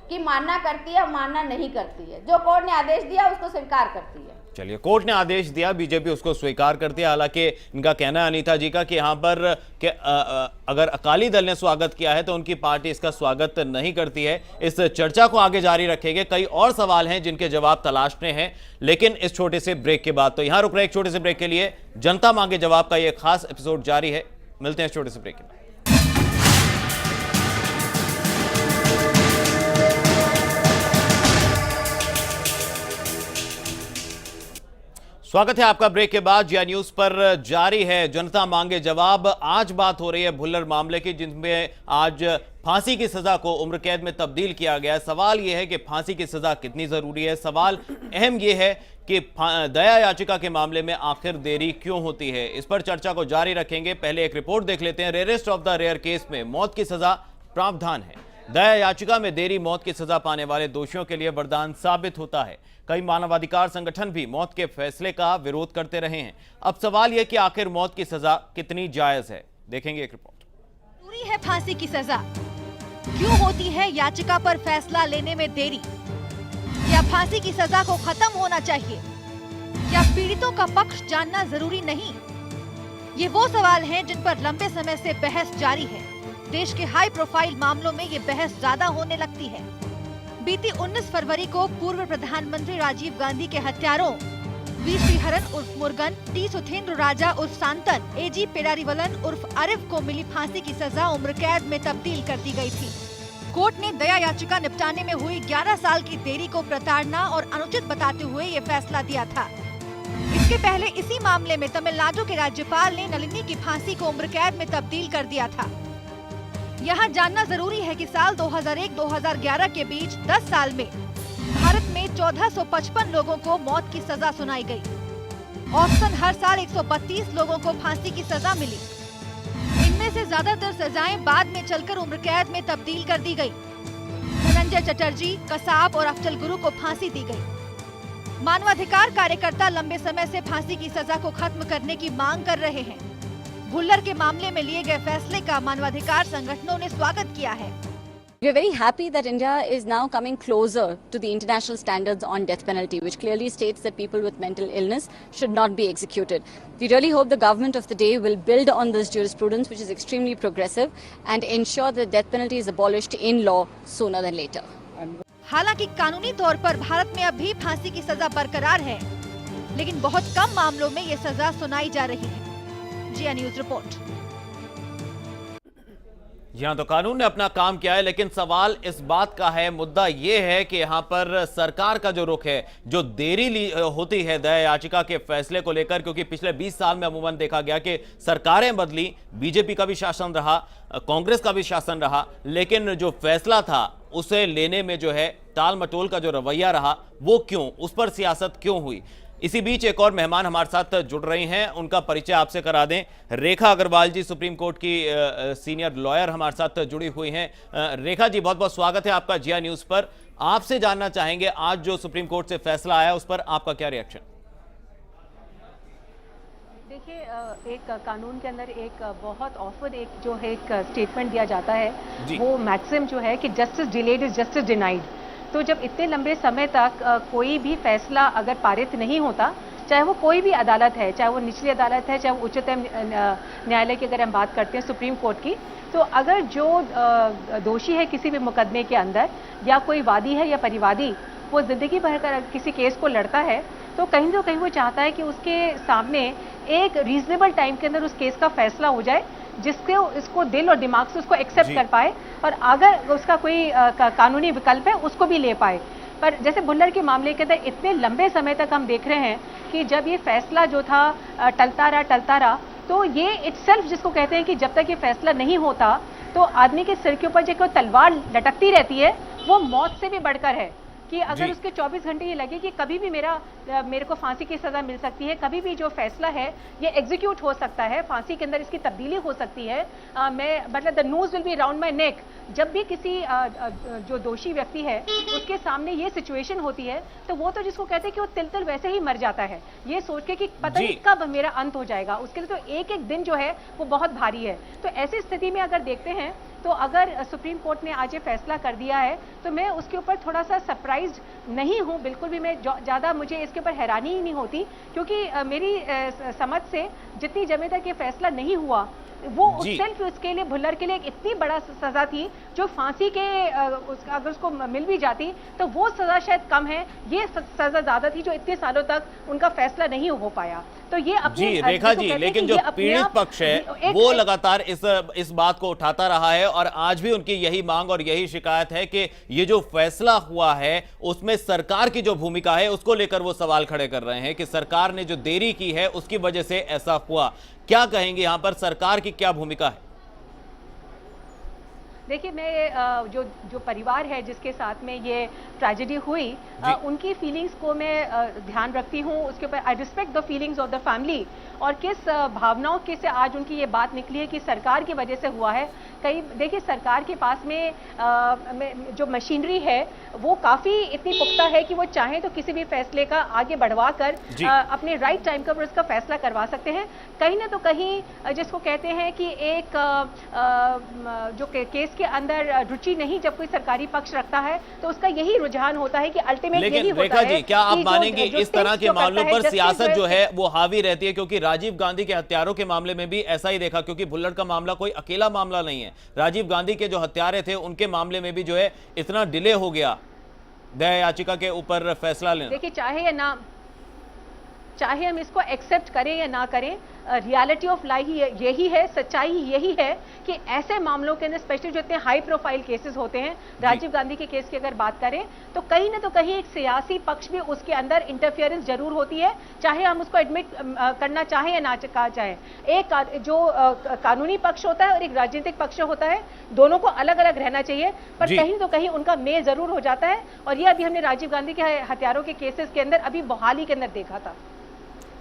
की मानना करती है, मानना नहीं करती है। जो कोर्ट ने आदेश दिया उसको स्वीकार करती है। चलिए, कोर्ट ने आदेश दिया, बीजेपी उसको स्वीकार करती है। हालांकि इनका कहना है अनीता जी का कि यहाँ पर अगर अकाली दल ने स्वागत किया है तो उनकी पार्टी इसका स्वागत नहीं करती है। इस चर्चा को आगे जारी रखेंगे, कई और सवाल हैं जिनके जवाब तलाशने हैं, लेकिन इस छोटे से ब्रेक के बाद। तो यहाँ रुक रहे एक छोटे से ब्रेक के लिए, जनता मांगे जवाब का यह खास एपिसोड जारी है। मिलते हैं इस छोटे से ब्रेक के बाद। स्वागत है आपका ब्रेक के बाद। जिया न्यूज पर जारी है जनता मांगे जवाब। आज बात हो रही है भुल्लर मामले की, जिसमें आज फांसी की सजा को उम्र कैद में तब्दील किया गया है। सवाल यह है कि फांसी की सजा कितनी जरूरी है। सवाल अहम यह है कि दया याचिका के मामले में आखिर देरी क्यों होती है। इस पर चर्चा को जारी रखेंगे। पहले एक रिपोर्ट देख लेते हैं। Rarest of the rare case में मौत की सजा प्रावधान है। दया याचिका में देरी मौत की सजा पाने वाले दोषियों के लिए वरदान साबित होता है। कई मानवाधिकार संगठन भी मौत के फैसले का विरोध करते रहे हैं। अब सवाल यह कि आखिर मौत की सजा कितनी जायज है, देखेंगे एक रिपोर्ट। जरूरी है फांसी की सजा, क्यों होती है याचिका पर फैसला लेने में देरी? क्या फांसी की सजा को खत्म होना चाहिए? क्या पीड़ितों का पक्ष जानना जरूरी नहीं? ये वो सवाल हैं जिन पर लंबे समय से बहस जारी है। देश के हाई प्रोफाइल मामलों में ये बहस ज्यादा होने लगती है। बीती 19 फरवरी को पूर्व प्रधानमंत्री राजीव गांधी के हत्यारों वी श्रीहरन उर्फ मुर्गन, टी सुथेंद्र राजा उर्फ सांतन, एजी पेरारीवलन उर्फ आरिफ को मिली फांसी की सजा उम्र कैद में तब्दील कर दी गई थी। कोर्ट ने दया याचिका निपटाने में हुई 11 साल की देरी को प्रताड़ना और अनुचित बताते हुए ये फैसला दिया था। इसके पहले इसी मामले में तमिलनाडु के राज्यपाल ने नलिनी की फांसी को उम्र कैद में तब्दील कर दिया था। यहाँ जानना जरूरी है कि साल 2001-2011 के बीच 10 साल में भारत में 1455 लोगों को मौत की सजा सुनाई गई। औसतन हर साल 132 लोगों को फांसी की सजा मिली। इनमें से ज्यादातर सजाएं बाद में चलकर उम्र कैद में तब्दील कर दी गई। धनंजय चटर्जी, कसाब और अफजल गुरु को फांसी दी गई। मानवाधिकार कार्यकर्ता लंबे समय से फांसी की सजा को खत्म करने की मांग कर रहे हैं। भुल्लर के मामले में लिए गए फैसले का मानवाधिकार संगठनों ने स्वागत किया है। We are very happy that India is now coming closer to the international standards on death penalty, which clearly states that people with mental illness should not be executed. We really hope the government of the day will build on this jurisprudence, which is extremely progressive, and ensure that death penalty is abolished in law sooner than later. हालांकि कानूनी तौर पर भारत में अभी फांसी की सजा बरकरार है, लेकिन बहुत कम मामलों में ये सजा सुनाई जा रही है। जिया न्यूज रिपोर्ट। यहाँ तो कानून ने अपना काम किया है, लेकिन सवाल इस बात का है, मुद्दा ये है कि यहाँ पर सरकार का जो रुख है, जो देरी होती है दया याचिका के फैसले को लेकर, क्योंकि पिछले 20 साल में अमूमन देखा गया कि सरकारें बदली, बीजेपी का भी शासन रहा, कांग्रेस का भी शासन रहा, लेकिन जो फैसला था उसे लेने में जो है टाल मटोल का जो रवैया रहा, वो क्यों, उस पर सियासत क्यों हुई। इसी बीच एक और मेहमान हमारे साथ जुड़ रही हैं, उनका परिचय आपसे करा दें। रेखा अग्रवाल जी, सुप्रीम कोर्ट की सीनियर लॉयर हमारे साथ जुड़ी हुई हैं। रेखा जी, बहुत बहुत स्वागत है आपका जिया न्यूज पर। आपसे जानना चाहेंगे, आज जो सुप्रीम कोर्ट से फैसला आया उस पर आपका क्या रिएक्शन? देखिए, एक कानून के अंदर एक बहुत ऑफन एक जो है एक स्टेटमेंट दिया जाता है, वो मैक्सिम जो है कि justice delayed is justice denied. तो जब इतने लंबे समय तक कोई भी फैसला अगर पारित नहीं होता, चाहे वो कोई भी अदालत है, चाहे वो निचली अदालत है, चाहे वो उच्चतम न्यायालय की अगर हम बात करते हैं सुप्रीम कोर्ट की, तो अगर जो दोषी है किसी भी मुकदमे के अंदर, या कोई वादी है या परिवादी, वो जिंदगी भर कर किसी केस को लड़ता है, तो कहीं ना कहीं वो चाहता है कि उसके सामने एक रीजनेबल टाइम के अंदर उस केस का फैसला हो जाए, जिसके इसको दिल और दिमाग से उसको एक्सेप्ट कर पाए, और अगर उसका कोई कानूनी विकल्प है उसको भी ले पाए। पर जैसे भुल्लर के मामले के अंदर इतने लंबे समय तक हम देख रहे हैं कि जब ये फैसला जो था टलता रहा, तो ये इटसेल्फ जिसको कहते हैं कि जब तक ये फैसला नहीं होता तो आदमी के सिर के ऊपर जो तलवार लटकती रहती है, वो मौत से भी बढ़कर है कि अगर उसके 24 घंटे ये लगे कि कभी भी मेरे को फांसी की सजा मिल सकती है, कभी भी जो फैसला है ये एग्जीक्यूट हो सकता है, फांसी के अंदर इसकी तब्दीली हो सकती है, मतलब the nose will be around my नेक। जब भी किसी जो दोषी व्यक्ति है उसके सामने ये सिचुएशन होती है, तो वो तो जिसको कहते हैं कि वो तिल वैसे ही मर जाता है, ये सोच के कि पता नहीं कब मेरा अंत हो जाएगा। उसके लिए तो एक एक दिन जो है वो बहुत भारी है। तो ऐसी स्थिति में अगर देखते हैं, तो अगर सुप्रीम कोर्ट ने आज ये फैसला कर दिया है, तो मैं उसके ऊपर थोड़ा सा सरप्राइज नहीं हूं, बिल्कुल भी। मैं ज़्यादा मुझे इसके ऊपर हैरानी ही नहीं होती, क्योंकि मेरी समझ से जितनी जमे तक ये फैसला नहीं हुआ, वो उसके लिए भुल्लर के लिए एक इतनी बड़ा सजा थी, जो फांसी के अगर उसको मिल भी जाती तो वो सजा शायद कम है, ये सजा ज्यादा थी जो इतने सालों तक उनका फैसला नहीं हो पाया। तो ये अपनी रेखा जी, लेकिन जो पीड़ित पक्ष है वो लगातार इस बात को उठाता रहा है, और आज भी उनकी यही मांग और यही शिकायत है कि ये जो फैसला हुआ है उसमें सरकार की जो भूमिका है उसको लेकर वो सवाल खड़े कर रहे हैं कि सरकार ने जो देरी की है उसकी वजह से ऐसा हुआ। क्या कहेंगे यहां पर, सरकार की क्या भूमिका है? देखिए, मैं जो परिवार है जिसके साथ में ये ट्रेजेडी हुई, उनकी फीलिंग्स को मैं ध्यान रखती हूँ, उसके ऊपर I respect the feelings of the family, और किस भावनाओं के से आज उनकी ये बात निकली है कि सरकार की वजह से हुआ है। देखिए, सरकार के पास में जो मशीनरी है वो काफ़ी इतनी पुख्ता है कि वो चाहें तो किसी भी फैसले का आगे बढ़वा कर अपने राइट टाइम पर उसका फैसला करवा सकते हैं। कहीं ना तो कहीं जिसको कहते हैं कि एक जो केस के अंदर रुचि नहीं जब कोई सरकारी पक्ष रखता है, तो उसका यही रुझान होता है कि अल्टीमेट यही होता है। रेखा जी, क्या आप मानेंगे इस तरह के मामलों पर सियासत जो है वो हावी रहती है? क्योंकि राजीव गांधी के हत्यारों के मामले में भी ऐसा ही देखा, क्योंकि भुल्लर का मामला कोई अकेला मामला नहीं है, राजीव गांधी के जो हत्यारे थे उनके मामले में भी जो है इतना डिले हो गया दया याचिका के ऊपर फैसला लेना। देखिए, चाहे हम इसको एक्सेप्ट करें या ना करें, रियलिटी ऑफ लाइफ यही है, सच्चाई यही है कि ऐसे मामलों के अंदर, स्पेशली जो इतने हाई प्रोफाइल केसेस होते हैं, राजीव गांधी के केस की अगर बात करें, तो कहीं ना तो कहीं एक सियासी पक्ष भी उसके अंदर इंटरफियरेंस जरूर होती है, चाहे हम उसको एडमिट करना चाहें या ना चाहें। एक जो कानूनी पक्ष होता है और एक राजनीतिक पक्ष होता है, दोनों को अलग अलग रहना चाहिए, पर कहीं तो कहीं उनका मेल जरूर हो जाता है, और ये अभी हमने राजीव गांधी के हत्यारों के केसेस के अंदर अभी बहाली के अंदर देखा था।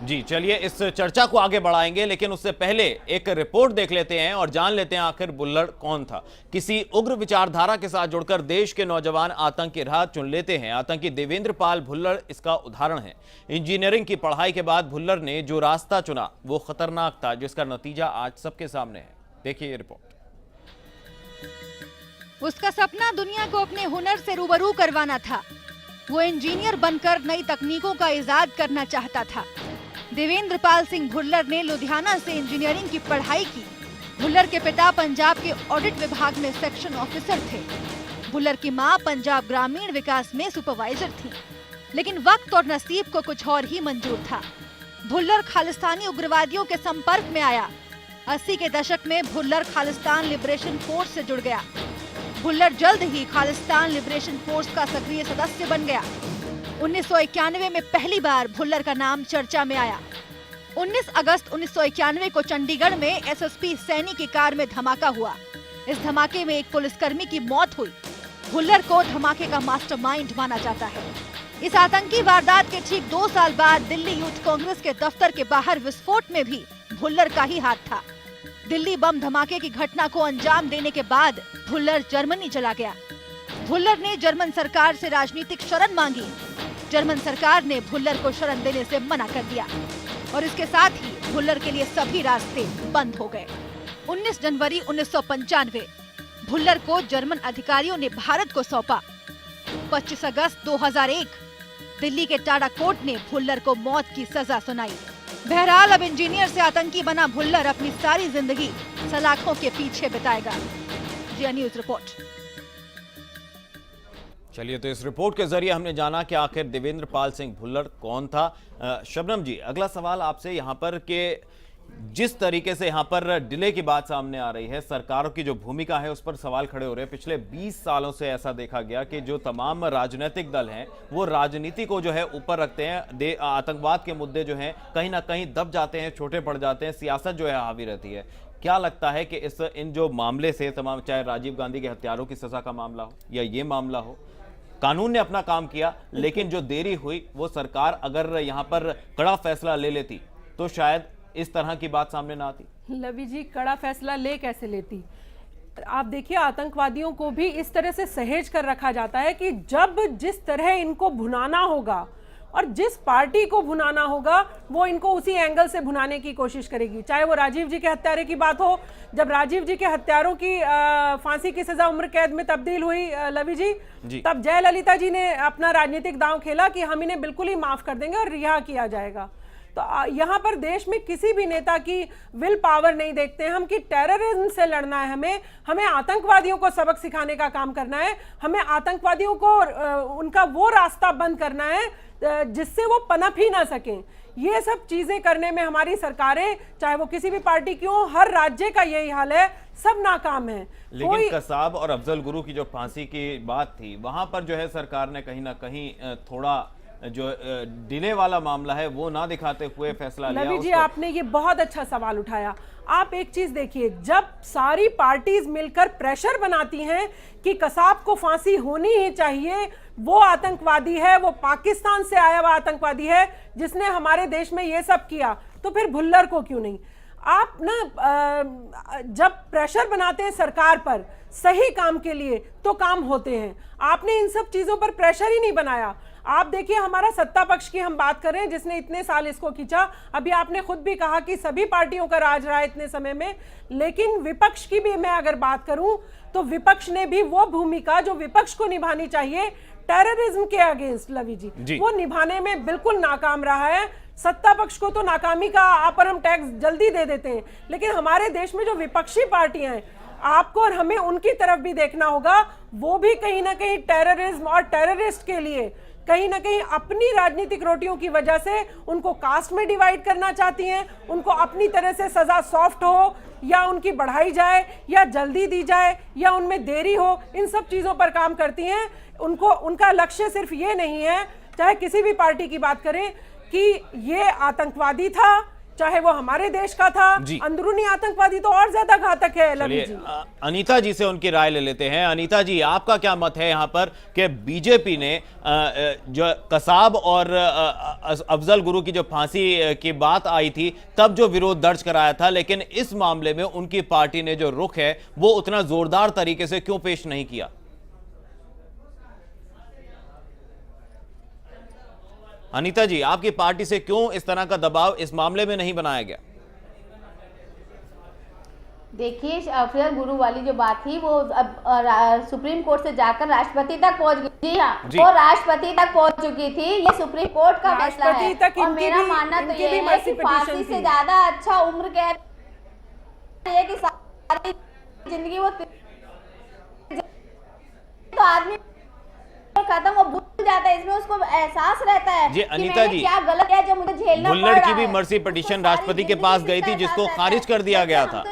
जी, चलिए इस चर्चा को आगे बढ़ाएंगे, लेकिन उससे पहले एक रिपोर्ट देख लेते हैं और जान लेते हैं आखिर भुल्लर कौन था। किसी उग्र विचारधारा के साथ जुड़कर देश के नौजवान आतंक की राह चुन लेते हैं। आतंकी देवेंद्र पाल भुल्लर इसका उदाहरण है। इंजीनियरिंग की पढ़ाई के बाद भुल्लर ने जो रास्ता चुना वो खतरनाक था, जिसका नतीजा आज सबके सामने है। देखिए ये रिपोर्ट। उसका सपना दुनिया को अपने हुनर से रूबरू करवाना था। वो इंजीनियर बनकर नई तकनीकों का इजाद करना चाहता था। देवेंद्र पाल सिंह भुल्लर ने लुधियाना से इंजीनियरिंग की पढ़ाई की। भुल्लर के पिता पंजाब के ऑडिट विभाग में सेक्शन ऑफिसर थे। भुल्लर की मां पंजाब ग्रामीण विकास में सुपरवाइजर थी। लेकिन वक्त और नसीब को कुछ और ही मंजूर था। भुल्लर खालिस्तानी उग्रवादियों के संपर्क में आया। 80 के दशक में भुल्लर खालिस्तान लिबरेशन फोर्स से जुड़ गया। भुल्लर जल्द ही खालिस्तान लिबरेशन फोर्स का सक्रिय सदस्य बन गया। 1991 में पहली बार भुल्लर का नाम चर्चा में आया। 19 अगस्त 1991 को चंडीगढ़ में एसएसपी सैनी की कार में धमाका हुआ। इस धमाके में एक पुलिसकर्मी की मौत हुई। भुल्लर को धमाके का मास्टरमाइंड माना जाता है। इस आतंकी वारदात के ठीक 2 साल बाद दिल्ली यूथ कांग्रेस के दफ्तर के बाहर विस्फोट में भी भुल्लर का ही हाथ था। दिल्ली बम धमाके की घटना को अंजाम देने के बाद भुल्लर जर्मनी चला गया। भुल्लर ने जर्मन सरकार से राजनीतिक शरण मांगी। जर्मन सरकार ने भुल्लर को शरण देने से मना कर दिया और इसके साथ ही भुल्लर के लिए सभी रास्ते बंद हो गए। 19 जनवरी 1995 भुल्लर को जर्मन अधिकारियों ने भारत को सौंपा। 25 अगस्त 2001 दिल्ली के टाडा कोर्ट ने भुल्लर को मौत की सजा सुनाई। बहरहाल अब इंजीनियर से आतंकी बना भुल्लर अपनी सारी जिंदगी सलाखों के पीछे बिताएगा। जिया न्यूज रिपोर्ट। चलिए, तो इस रिपोर्ट के जरिए हमने जाना कि आखिर देवेंद्र पाल सिंह भुल्लर कौन था। शबनम जी, अगला सवाल आपसे यहाँ पर कि जिस तरीके से यहाँ पर डिले की बात सामने आ रही है, सरकारों की जो भूमिका है उस पर सवाल खड़े हो रहे हैं। पिछले 20 सालों से ऐसा देखा गया कि जो तमाम राजनीतिक दल हैं वो राजनीति को जो है ऊपर रखते हैं। आतंकवाद के मुद्दे जो हैं कहीं ना कहीं दब जाते हैं, छोटे पड़ जाते हैं, सियासत जो है हावी रहती है। क्या लगता है कि इन जो मामले से तमाम, चाहे राजीव गांधी के हत्यारों की सजा का मामला हो या ये मामला हो, कानून ने अपना काम किया, लेकिन जो देरी हुई वो सरकार अगर यहाँ पर कड़ा फैसला ले लेती तो शायद इस तरह की बात सामने ना आती। लवी जी, कड़ा फैसला ले कैसे लेती? आप देखिए, आतंकवादियों को भी इस तरह से सहेज कर रखा जाता है कि जब जिस तरह इनको भुनाना होगा और जिस पार्टी को भुनाना होगा वो इनको उसी एंगल से भुनाने की कोशिश करेगी। चाहे वो राजीव जी के हत्यारे की बात हो, जब राजीव जी के हत्यारों की फांसी की सजा उम्र कैद में तब्दील हुई लवी जी, तब जयललिता जी ने अपना राजनीतिक दांव खेला कि हम इन्हें बिल्कुल ही माफ कर देंगे और रिहा किया जाएगा। तो यहाँ पर देश में किसी भी नेता की विल पावर नहीं देखते हैं हम कि टेररिज्म से लड़ना है, हमें आतंकवादियों को सबक सिखाने का काम करना है, हमें आतंकवादियों को उनका वो रास्ता बंद करना है जिससे वो पनप ही ना सकें। ये सब चीजें करने में हमारी सरकारें, चाहे वो किसी भी पार्टी की हो, हर राज्य का यही हाल है, सब नाकाम है। लेकिन कसाब और अफजल गुरु की जो फांसी की बात थी, वहां पर जो है सरकार ने कहीं ना कहीं थोड़ा जो डिले वाला मामला है वो ना दिखाते हुए फैसला लिया। लवी जी, आपने ये बहुत अच्छा सवाल उठाया। आप एक चीज देखिए, जब सारी पार्टीज मिलकर प्रेशर बनाती हैं कि कसाब को फांसी होनी ही चाहिए, वो आतंकवादी है, वो पाकिस्तान से आया हुआ आतंकवादी है जिसने हमारे देश में ये सब किया, तो फिर भुल्लर को क्यों नहीं? आप ना जब प्रेशर बनाते हैं सरकार पर सही काम के लिए तो काम होते हैं। आपने इन सब चीजों पर प्रेशर ही नहीं बनाया। आप देखिए, हमारा सत्ता पक्ष की हम बात कर रहे हैं जिसने इतने साल इसको खींचा। अभी आपने खुद भी कहा कि सभी पार्टियों का राज रहा है इतने समय में, लेकिन विपक्ष की भी मैं अगर बात करूं तो विपक्ष ने भी वो भूमिका जो विपक्ष को निभानी चाहिए टेररिज्म के अगेंस्ट, लवी जी, वो निभाने में बिल्कुल नाकाम रहा है। सत्ता पक्ष को तो नाकामी का आप पर हम टैक्स जल्दी दे देते हैं, लेकिन हमारे देश में जो विपक्षी पार्टियां हैं, आपको और हमें उनकी तरफ भी देखना होगा। वो भी कहीं ना कहीं टेररिज्म और टेररिस्ट के लिए कहीं ना कहीं अपनी राजनीतिक रोटियों की वजह से उनको कास्ट में डिवाइड करना चाहती हैं। उनको अपनी तरह से सजा सॉफ्ट हो या उनकी बढ़ाई जाए या जल्दी दी जाए या उनमें देरी हो, इन सब चीजों पर काम करती हैं। उनका लक्ष्य सिर्फ ये नहीं है, चाहे किसी भी पार्टी की बात करें, कि ये आतंकवादी था, चाहे वो हमारे देश का था, अंदरूनी आतंकवादी तो और ज्यादा घातक है। लवी जी, अनीता जी से उनकी राय ले लेते हैं। अनीता जी, आपका क्या मत है यहाँ पर कि बीजेपी ने जो कसाब और अफजल गुरु की जो फांसी की बात आई थी तब जो विरोध दर्ज कराया था, लेकिन इस मामले में उनकी पार्टी ने जो रुख है वो उतना जोरदार तरीके से क्यों पेश नहीं किया? अनीता जी, आपकी पार्टी से क्यों इस तरह का दबाव इस मामले में नहीं बनाया गया? देखिए फिर गुरु वाली जो बात थी वो अब सुप्रीम कोर्ट से जाकर राष्ट्रपति तक पहुंच गई। जी हाँ, वो राष्ट्रपति तक पहुंच चुकी थी। ये सुप्रीम कोर्ट का फैसला है और मेरा मानना तो ये है कि फांसी से ज्यादा अच्छा उम्र कह है कि सारी जिंदगी वो तो आदमी खत्म वो भूल जाता है, इसमें उसको एहसास रहता है जी कि अनीता मैंने जी, क्या गलत है जो मुझे झेलना पड़ भुल्लर रहा की भी है। मर्सी पिटीशन राष्ट्रपति के पास गई थी जिसको खारिज कर दिया गया था।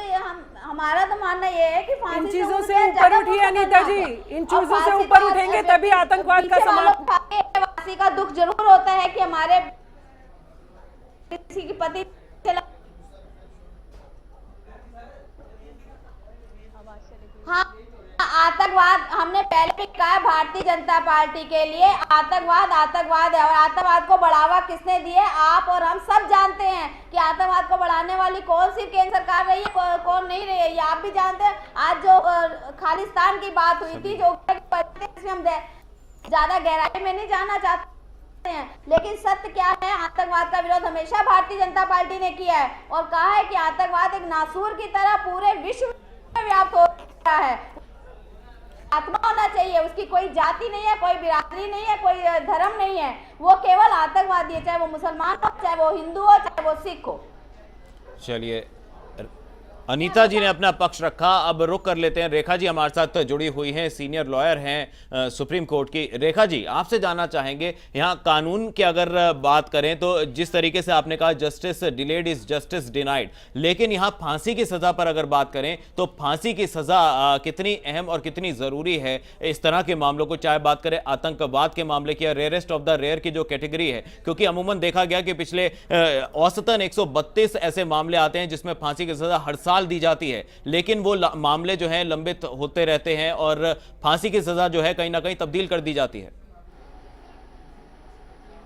हमारा तो मानना ये है कि इन चीजों से ऊपर उठिए अनीता जी, इन चीजों से ऊपर उठेंगे तभी आतंकवाद का समाप्त। फांसी का दुख जरूर होता है कि हमारे किसी की पति चला। हाँ, आतंकवाद हमने पहले भी कहा भारतीय जनता पार्टी के लिए आतंकवाद है और आतंकवाद को बढ़ावा किसने दिया? आप और हम सब जानते हैं कि आतंकवाद को बढ़ाने वाली कौन सी केंद्र सरकार रही है, कौन नहीं रही है, ये आप भी जानते हैं। आज जो खालिस्तान की बात हुई थी, जो इसमें हम ज्यादा गहराई में नहीं जाना चाहते हैं, लेकिन सत्य क्या है, आतंकवाद का विरोध हमेशा भारतीय जनता पार्टी ने किया है और कहा है कि आतंकवाद एक नासूर की तरह पूरे विश्व में व्याप्त हो रहा है। आत्मा होना चाहिए, उसकी कोई जाति नहीं है, कोई बिरादरी नहीं है, कोई धर्म नहीं है, वो केवल आतंकवादी है, चाहे वो मुसलमान हो, चाहे वो हिंदू हो, चाहे वो सिख हो। चलिए अनीता जी ने अपना पक्ष रखा, अब रुक कर लेते हैं। रेखा जी हमारे साथ जुड़ी हुई हैं, सीनियर लॉयर हैं सुप्रीम कोर्ट की। रेखा जी, आपसे जानना चाहेंगे, यहाँ कानून की अगर बात करें तो जिस तरीके से आपने कहा justice delayed is justice denied, लेकिन यहाँ फांसी की सजा पर अगर बात करें तो फांसी की सजा कितनी अहम और कितनी जरूरी है इस तरह के मामलों को, चाहे बात करें आतंकवाद के मामले की या रेयरेस्ट ऑफ द रेयर की जो कैटेगरी है, क्योंकि अमूमन देखा गया कि पिछले औसतन 132 ऐसे मामले आते हैं जिसमें फांसी की सजा हर साल दी जाती है, लेकिन वो मामले जो हैं लंबित होते रहते हैं और फांसी की सजा जो है कहीं ना कहीं तब्दील कर दी जाती है।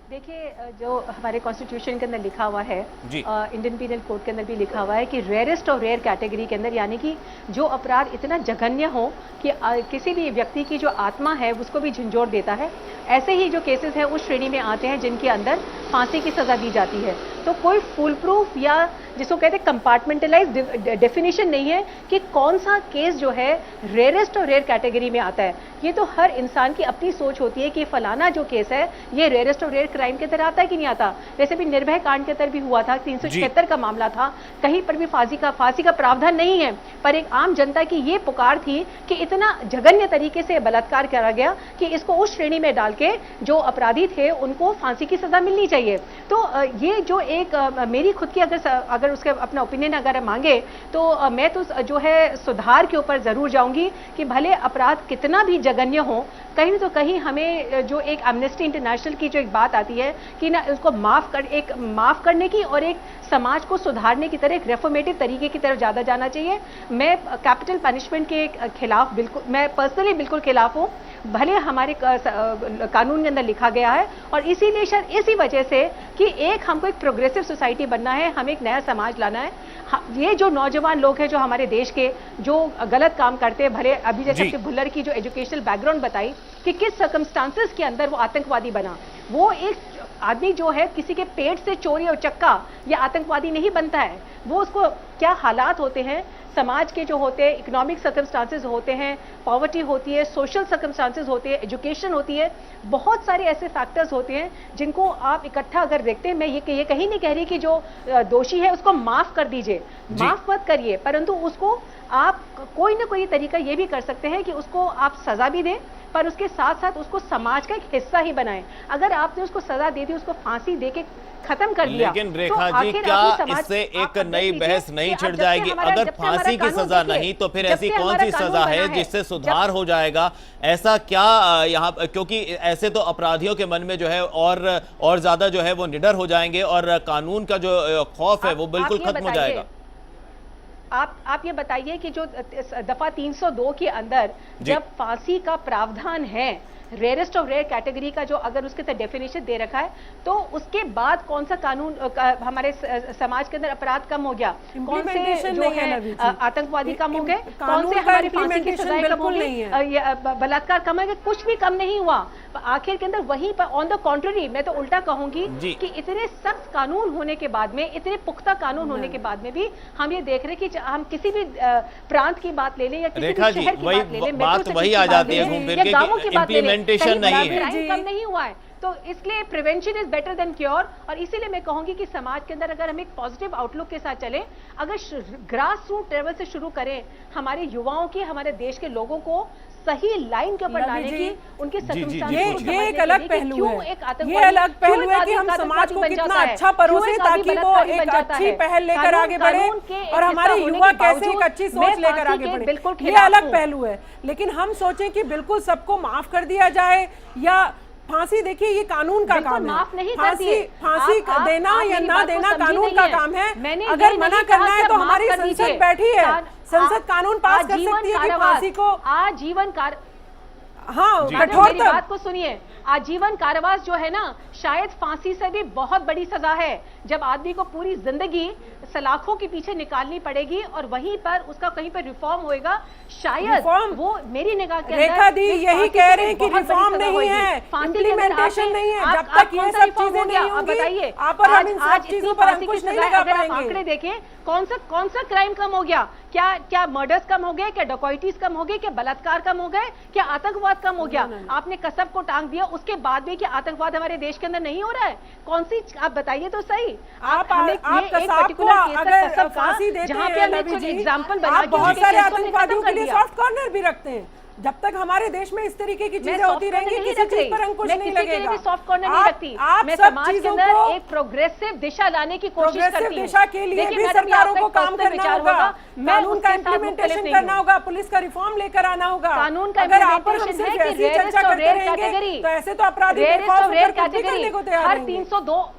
देखिए, जो हमारे कॉन्स्टिट्यूशन के अंदर लिखा हुआ है, इंडियन पीनल कोड के अंदर भी लिखा हुआ है कि रेयरेस्ट और रेयर कैटेगरी के अंदर, यानी कि जो अपराध इतना जघन्य हो कि किसी भी व्यक्ति की जो आत्मा है उसको भी झंझोर देता है, ऐसे ही जो केसेस हैं उस श्रेणी में आते हैं जिनके अंदर फांसी की सजा दी जाती है। तो कोई फुल प्रूफ या जिसको कहते हैं कंपार्टमेंटलाइज डेफिनेशन नहीं है कि कौन सा केस जो है रेयरेस्ट और रेयर कैटेगरी में आता है। ये तो हर इंसान की अपनी सोच होती है कि फलाना जो केस है ये रेयरेस्ट और रेयर क्राइम के तरह आता है कि नहीं आता। जैसे भी निर्भया कांड के अंदर भी हुआ था, 376 का मामला था, कहीं पर भी फांसी का प्रावधान नहीं है, पर एक आम जनता की ये पुकार थी कि इतना जघन्य तरीके से बलात्कार करा गया कि इसको उस श्रेणी में डाल के जो अपराधी थे उनको फांसी की सजा मिलनी चाहिए। तो ये जो एक मेरी खुद की अगर उसके अपना ओपिनियन अगर मांगे तो मैं तो जो है सुधार के ऊपर जरूर जाऊंगी कि भले अपराध कितना भी जघन्य हो, कहीं तो कहीं हमें जो एक एमनेस्टी इंटरनेशनल की जो एक बात आती है कि ना उसको माफ करने की और एक समाज को सुधारने की तरह एक रेफॉर्मेटिव तरीके की तरफ ज्यादा जाना चाहिए। मैं कैपिटल पनिशमेंट के खिलाफ बिल्कुल, मैं पर्सनली बिल्कुल खिलाफ हूँ, भले हमारे कानून के अंदर लिखा गया है और इसीलिए शायद इसी वजह से कि एक हमको एक प्रोग्रेसिव सोसाइटी बनना है, हमें एक नया समाज लाना है। ये जो नौजवान लोग हैं जो हमारे देश के जो गलत काम करते हैं, भले अभी जैसे कि भुल्लर की जो एजुकेशनल बैकग्राउंड बताई कि किस सर्कमस्टांसेस के अंदर वो आतंकवादी बना, वो एक आदमी जो है किसी के पेट से चोरी और चक्का या आतंकवादी नहीं बनता है, वो उसको क्या हालात होते हैं समाज के जो होते हैं, इकोनॉमिक सर्कमस्टांसेस होते हैं, पॉवर्टी होती है, सोशल सर्कमस्टांसेस होती है, एजुकेशन होती है, बहुत सारे ऐसे फैक्टर्स होते हैं जिनको आप इकट्ठा अगर देखते हैं। मैं ये कहीं नहीं कह रही कि जो दोषी है उसको माफ कर दीजिए, माफ मत करिए, परंतु उसको आप कोई ना कोई तरीका ये भी कर सकते हैं कि उसको आप सजा भी दें, पर उसके साथ साथ उसको समाज का एक हिस्सा ही बनाएं। अगर आपने उसको सजा दे दी, उसको फांसी दे के खत्म कर दिया, लेकिन रेखा जी क्या इससे एक नई बहस नहीं छिड़ जाएगी? अगर फांसी की सजा नहीं तो फिर ऐसी कौन सी सजा है जिससे सुधार हो जाएगा? ऐसा क्या यहाँ, क्योंकि ऐसे तो अपराधियों के मन में जो है और ज्यादा जो है वो निडर हो जाएंगे और कानून का जो खौफ है वो बिल्कुल खत्म हो जाएगा। आप ये बताइए कि जो दफा 302 के अंदर जब फांसी का प्रावधान है रेयरेस्ट ऑफ रेयर कैटेगरी का जो अगर उसके तहत डेफिनेशन दे रखा है, तो उसके बाद कौन सा कानून हमारे समाज के अंदर अपराध कम हो गया, कौन से जो है आतंकवादी कम हो गए, कौन से हमारी फांसी की सजाएं कम हो गई, बलात्कार कम हो गए, कुछ भी कम नहीं हुआ। आखिर के अंदर वहीं पर ऑन द कॉन्ट्ररी मैं तो उल्टा कहूंगी कि इतने सख्त कानून होने के बाद में, इतने पुख्ता कानून होने के बाद में भी हम ये देख रहे कि हम किसी भी प्रांत की बात ले लें या किसी भी शहर की बात ले लें, बात वही आ जाती है घूम फिर के कि इम्प्लीमेंटेशन नहीं है, कम नहीं हुआ है। तो इसलिए prevention is better than cure, और इसीलिए मैं कहूंगी कि समाज के अंदर अगर हम एक पॉजिटिव आउटलुक के साथ चले, अगर ग्रास रूट लेवल से शुरू करें, हमारे युवाओं की, हमारे देश के लोगों को सही लाइन के ऊपर लाने की, उनके ये एक अलग पहलू है, ये अलग पहलू है कि हम समाज को कितना अच्छा परोसे ताकि वो एक अच्छी पहल लेकर आगे बढ़े और हमारे युवा कैसे एक अच्छी सोच लेकर आगे बढ़े, ये अलग पहलू है। लेकिन हम सोचें कि बिल्कुल सबको माफ कर दिया जाए या फांसी, देखिए ये कानून का काम है, फांसी देना या ना देना कानून का काम है। अगर मना करना है तो हमारी संसद बैठी है, संसद कानून पास कर सकती है कि फांसी को आजीवन कठोर बात को सुनिए, आजीवन कारावास जो है ना, शायद फांसी से भी बहुत बड़ी सजा है, जब आदमी को पूरी जिंदगी सलाखों के पीछे निकालनी पड़ेगी और वहीं पर उसका कहीं पर रिफॉर्म होएगा, शायद वो मेरी निगाह के अंदर रेखा दी यही कह रहे हैं कि रिफॉर्म नहीं है, इम्प्लीमेंटेशन नहीं है, जब तक ये सब चीजें नहीं होंगी बताइए आप और हम इन सब चीजों पर अंकुश नहीं लगा पाएंगे। आंकड़े देखें, कौन सा क्राइम कम हो गया, क्या मर्डर्स कम हो गए, क्या डकैतीज कम हो गए, क्या बलात्कार कम हो गए, क्या आतंकवाद कम हो गया? आपने कसब को टांग दिया, उसके बाद भी क्या आतंकवाद हमारे देश के अंदर नहीं हो रहा है? कौन सी, आप बताइए तो सही। आप फांसी देते जहां पे हमने कुछ एग्जांपल बना के बहुत सारे आतंकवादियों के लिए सॉफ्ट कॉर्नर भी रखते हैं। जब तक हमारे देश में इस तरीके की चीजें होती रहेंगी, किसी चीज पर अंकुश नहीं लगेगा। सॉफ्ट कॉर्नर नहीं रखती, मैं समाज के अंदर एक प्रोग्रेसिव दिशा लाने की कोशिश करती हूं। दिशा के लिए भी सरकारों को काम करना होगा, कानून का इम्प्लीमेंटेशन करना होगा, पुलिस का रिफॉर्म लेकर आना होगा। कानून का अगर आप और हम सिर्फ ऐसी चर्चा करते रहेंगे तो ऐसे तो अपराधी करने को तैयार हर 302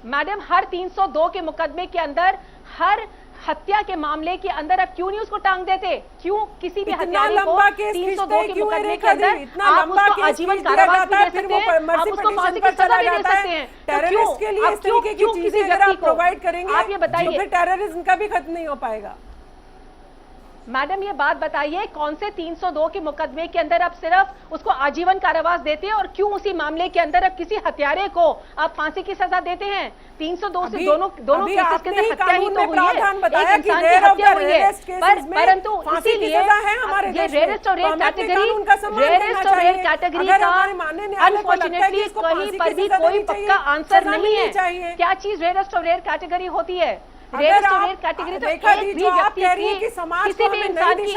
मैडम, हर 302 के मुकदमे के अंदर, हर हत्या के मामले के अंदर आप क्यों नहीं उसको टांग देते? क्यों किसी भी हत्यारे को 302 के मुकदमे के अंदर आप उसको आजीवन कारावास दे सकते हैं, आप उसको फांसी की सजा भी दे सकते हैं? टेररिस्ट के लिए इस तरीके की चीजें अगर आप प्रोवाइड करेंगे, आप ये बताइए, तो फिर टेररिज्म का भी खत्म नहीं हो पाएगा। मैडम ये बात बताइए, कौन से 302 के मुकदमे के अंदर आप सिर्फ उसको आजीवन कारावास देते हैं और क्यों उसी मामले के अंदर आप किसी हत्यारे को आप फांसी की सजा देते हैं? 302 से दोनों केसेस के अंदर हत्या ही तो हुई है, एक इंसान की हत्या हुई है, परंतु इसीलिए ये रेयरेस्ट और रेयर कैटेगरी का अनफॉर्चुनेटली कहीं पर भी कोई पक्का आंसर नहीं है। क्या चीज रेयरेस्ट और रेयर कैटेगरी होती है? रेयरेस्ट और रेयर कैटेगरी तो एक भी व्यक्ति की, किसी भी इंसान की,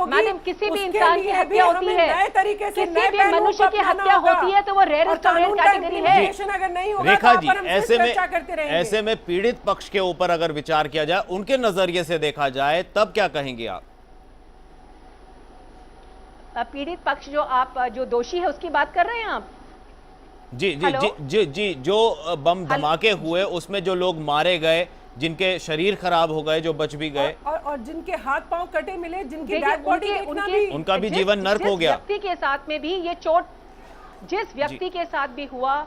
मैडम किसी भी इंसान की हत्या होती है, किसी भी मनुष्य की हत्या होती है तो वो रेयरेस्ट और रेयर कैटेगरी है। रेखा जी, ऐसे में पीड़ित पक्ष के ऊपर अगर विचार किया जाए, उनके नजरिए से देखा जाए, तब क्या कहेंगे आप? पीड़ित पक्ष जो दोषी है उसकी बात कर रहे हैं आप? जी जी जी जी जी, जो बम धमाके हुए उसमें जो लोग मारे गए, जिनके शरीर खराब हो गए, जो बच भी गए, और जिनके हाथ पांव कटे मिले, जिनकी डेड बॉडी उनका भी जीवन नर्क हो गया। व्यक्ति के साथ में भी ये चोट, जिस व्यक्ति के साथ भी हुआ,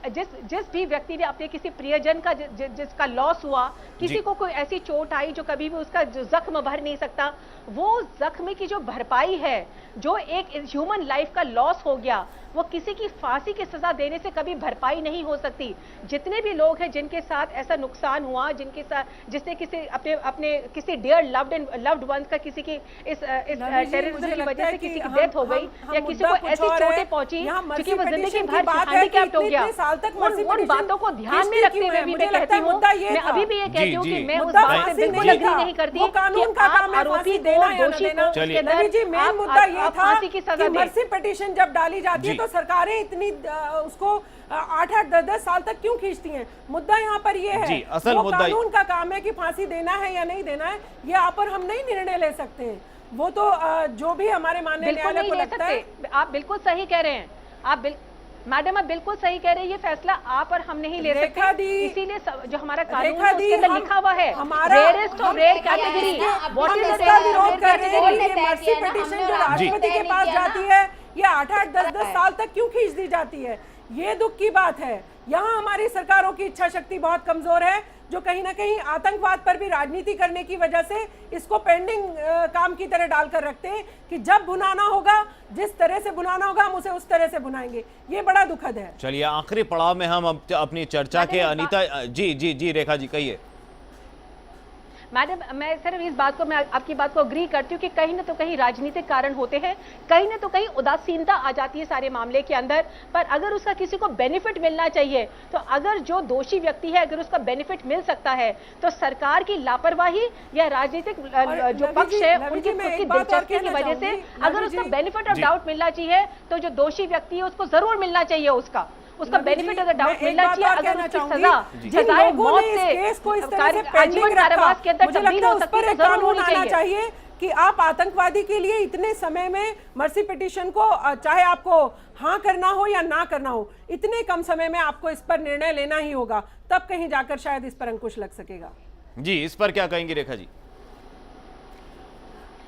जिस भी व्यक्ति ने अपने किसी प्रियजन का जिसका लॉस हुआ, किसी को कोई ऐसी चोट आई जो कभी भी उसका जो जख्म भर नहीं सकता, वो जख्म की जो भरपाई है, जो एक ह्यूमन लाइफ का लॉस हो गया, वो किसी की फांसी की सजा देने से कभी भरपाई नहीं हो सकती। जितने भी लोग हैं जिनके साथ ऐसा नुकसान हुआ, जिसने किसी अपने किसी डियर लव्ड वंस का किसी की इस टेररिज्म की वजह से किसी की डेथ हो गई या किसी को ऐसी चोटें पहुंची क्योंकि वो जिंदगी भर हैंडीकैप्ड हो गया, उन बातों को ध्यान में रखते हुए भी मैं कहती हूँ, मैं अभी भी ये कहती हूँ कि मैं उस बात से बिल्कुल एग्री नहीं करती कि आप आरोपी को, दोषी को उसके अंदर फांसी की सजा दें। मर्सी पिटीशन जब डाली जाती है तो सरकारें इतनी उसको 8-8, 10-10 साल तक क्यों खींचती हैं? मुद्दा यहाँ पर ये है, असल मुद्दा कानून का काम है कि फांसी देना है या नहीं देना है, ये आप और हम नहीं निर्णय ले सकते हैं। वो तो जो भी हमारे माननीय न्यायालय को लगता है। आप बिल्कुल सही कह रहे हैं, मैडम आप बिल्कुल सही कह रहे हैं, ये फैसला आप और हम नहीं ले सकते। इसीलिए जो हमारा कानून है उसके अंदर लिखा हुआ है रेयरेस्ट और rare category. What is the rare category? Mercy petition जो राष्ट्रपति के पास जाती है ये 8-8, 10-10 साल तक क्यों खींच दी जाती है? ये दुख की बात है। यहाँ हमारी सरकारों की इच्छा शक्ति बहुत कमजोर है, जो कहीं ना कहीं आतंकवाद पर भी राजनीति करने की वजह से इसको पेंडिंग काम की तरह डालकर रखते हैं कि जब भुनाना होगा, जिस तरह से भुनाना होगा, हम उसे उस तरह से भुनाएंगे। ये बड़ा दुखद है। चलिए आखिरी पड़ाव में हम अपनी चर्चा के अनीता जी रेखा जी कहिए। मैडम, मैं सिर्फ इस बात को, मैं आपकी बात को अग्री करती हूँ कि कहीं ना तो कहीं राजनीतिक कारण होते हैं, कहीं ना तो कहीं उदासीनता आ जाती है सारे मामले के अंदर। पर अगर उसका किसी को बेनिफिट मिलना चाहिए, तो अगर जो दोषी व्यक्ति है अगर उसका बेनिफिट मिल सकता है, तो सरकार की लापरवाही या राजनीतिक जो पक्ष है उनकी दिलचस्पी की वजह से अगर उसका बेनिफिट ऑफ डाउट मिलना चाहिए, तो जो दोषी व्यक्ति है उसको जरूर मिलना चाहिए उसका बेनिफिट ऑफ द डाउट मिलना चाहिए। अगर उसकी सजा सजाए मौत से आजीवन कारावास के अंदर तब्दील हो सकती है, जरूर होनी चाहिए कि आप आतंकवादी के लिए इतने समय में मर्सी पिटीशन को, चाहे आपको हाँ करना हो या ना करना हो, इतने कम समय में आपको इस पर निर्णय लेना ही होगा, तब कहीं जाकर शायद इस पर अंकुश लग सकेगा। जी, इस पर क्या कहेंगी रेखा जी?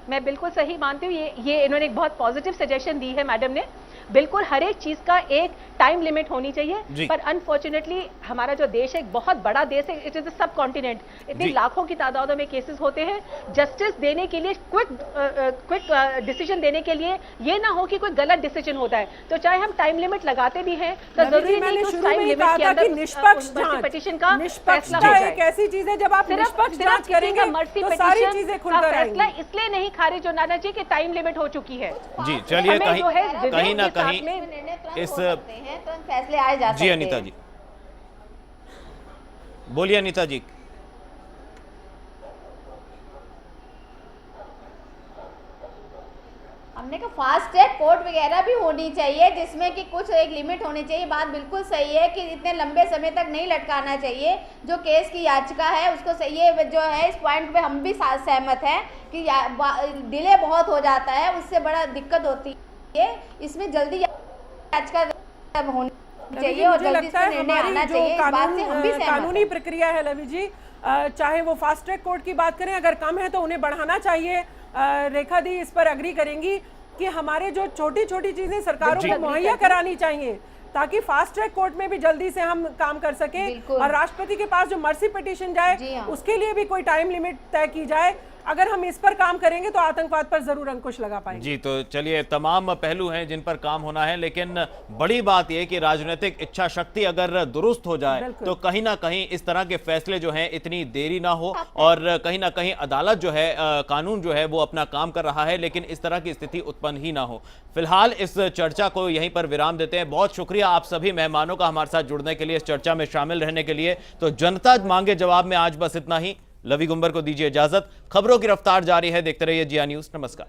मैं बिल्कुल सही मानती हूँ, ये इन्होंने एक बहुत पॉजिटिव सजेशन दी है मैडम ने। बिल्कुल हर एक चीज का एक टाइम लिमिट होनी चाहिए, पर अनफॉर्चुनेटली हमारा जो देश है एक बहुत बड़ा देश है, इट इज अ सब कॉन्टिनेंट, इतनी लाखों की तादादों में केसेस होते हैं। जस्टिस देने के लिए क्विक डिसीजन देने के लिए ये ना हो कि कोई गलत डिसीजन होता है, तो चाहे हम टाइम लिमिट लगाते भी हैं तो जरूरी नहीं कि उस टाइम लिमिट के अंदर निष्पक्ष पिटीशन का फैसला हो जाए। एक ऐसी चीज है जब आप निष्पक्ष जांच करेंगे मर्सी तो सारी चीजें खुलकर फैसला इसलिए नहीं खारिज होना चाहिए कि टाइम लिमिट हो चुकी है। जी चलिए, कहीं ना कहीं इस फैसले आए जा सकते हैं। जी अनीता जी बोलिए। अनीता जी, हमने कहा फास्ट ट्रैक कोर्ट वगैरह भी होनी चाहिए, जिसमें कि कुछ एक लिमिट होनी चाहिए। बात बिल्कुल सही है कि इतने लंबे समय तक नहीं लटकाना चाहिए। जो केस की याचिका है उसको सही है, जो है इस पॉइंट पे हम भी सहमत हैं कि डिले बहुत हो जाता है, उससे बड़ा दिक्कत होती है। इसमें जल्दी याचिका होनी चाहिए और जल्दी इसमें निर्णय आना चाहिए। इस बात से हम भी सहमत हैं। कानूनी प्रक्रिया है लवी जी, चाहे वो फास्ट ट्रैक कोर्ट की बात करें, अगर कम है तो उन्हें बढ़ाना चाहिए। रेखा दी इस पर अग्री करेंगी कि हमारे जो छोटी छोटी चीजें सरकारों को मुहैया करानी चाहिए, ताकि फास्ट ट्रैक कोर्ट में भी जल्दी से हम काम कर सके, और राष्ट्रपति के पास जो मर्सी पिटीशन जाए उसके लिए भी कोई टाइम लिमिट तय की जाए। अगर हम इस पर काम करेंगे तो आतंकवाद पर जरूर अंकुश लगा पाएंगे। जी तो चलिए, तमाम पहलू हैं जिन पर काम होना है, लेकिन बड़ी बात यह कि राजनीतिक इच्छा शक्ति अगर दुरुस्त हो जाए तो कहीं ना कहीं इस तरह के फैसले जो हैं इतनी देरी ना हो, और कहीं ना कहीं अदालत जो है, कानून जो है वो अपना काम कर रहा है, लेकिन इस तरह की स्थिति उत्पन्न ही ना हो। फिलहाल इस चर्चा को यहीं पर विराम देते हैं। बहुत शुक्रिया आप सभी मेहमानों का हमारे साथ जुड़ने के लिए, इस चर्चा में शामिल रहने के लिए। तो जनता मांगे जवाब में आज बस इतना ही। लवी गुंबर को दीजिए इजाजत। खबरों की रफ्तार जारी है, देखते रहिए जिया न्यूज। नमस्कार।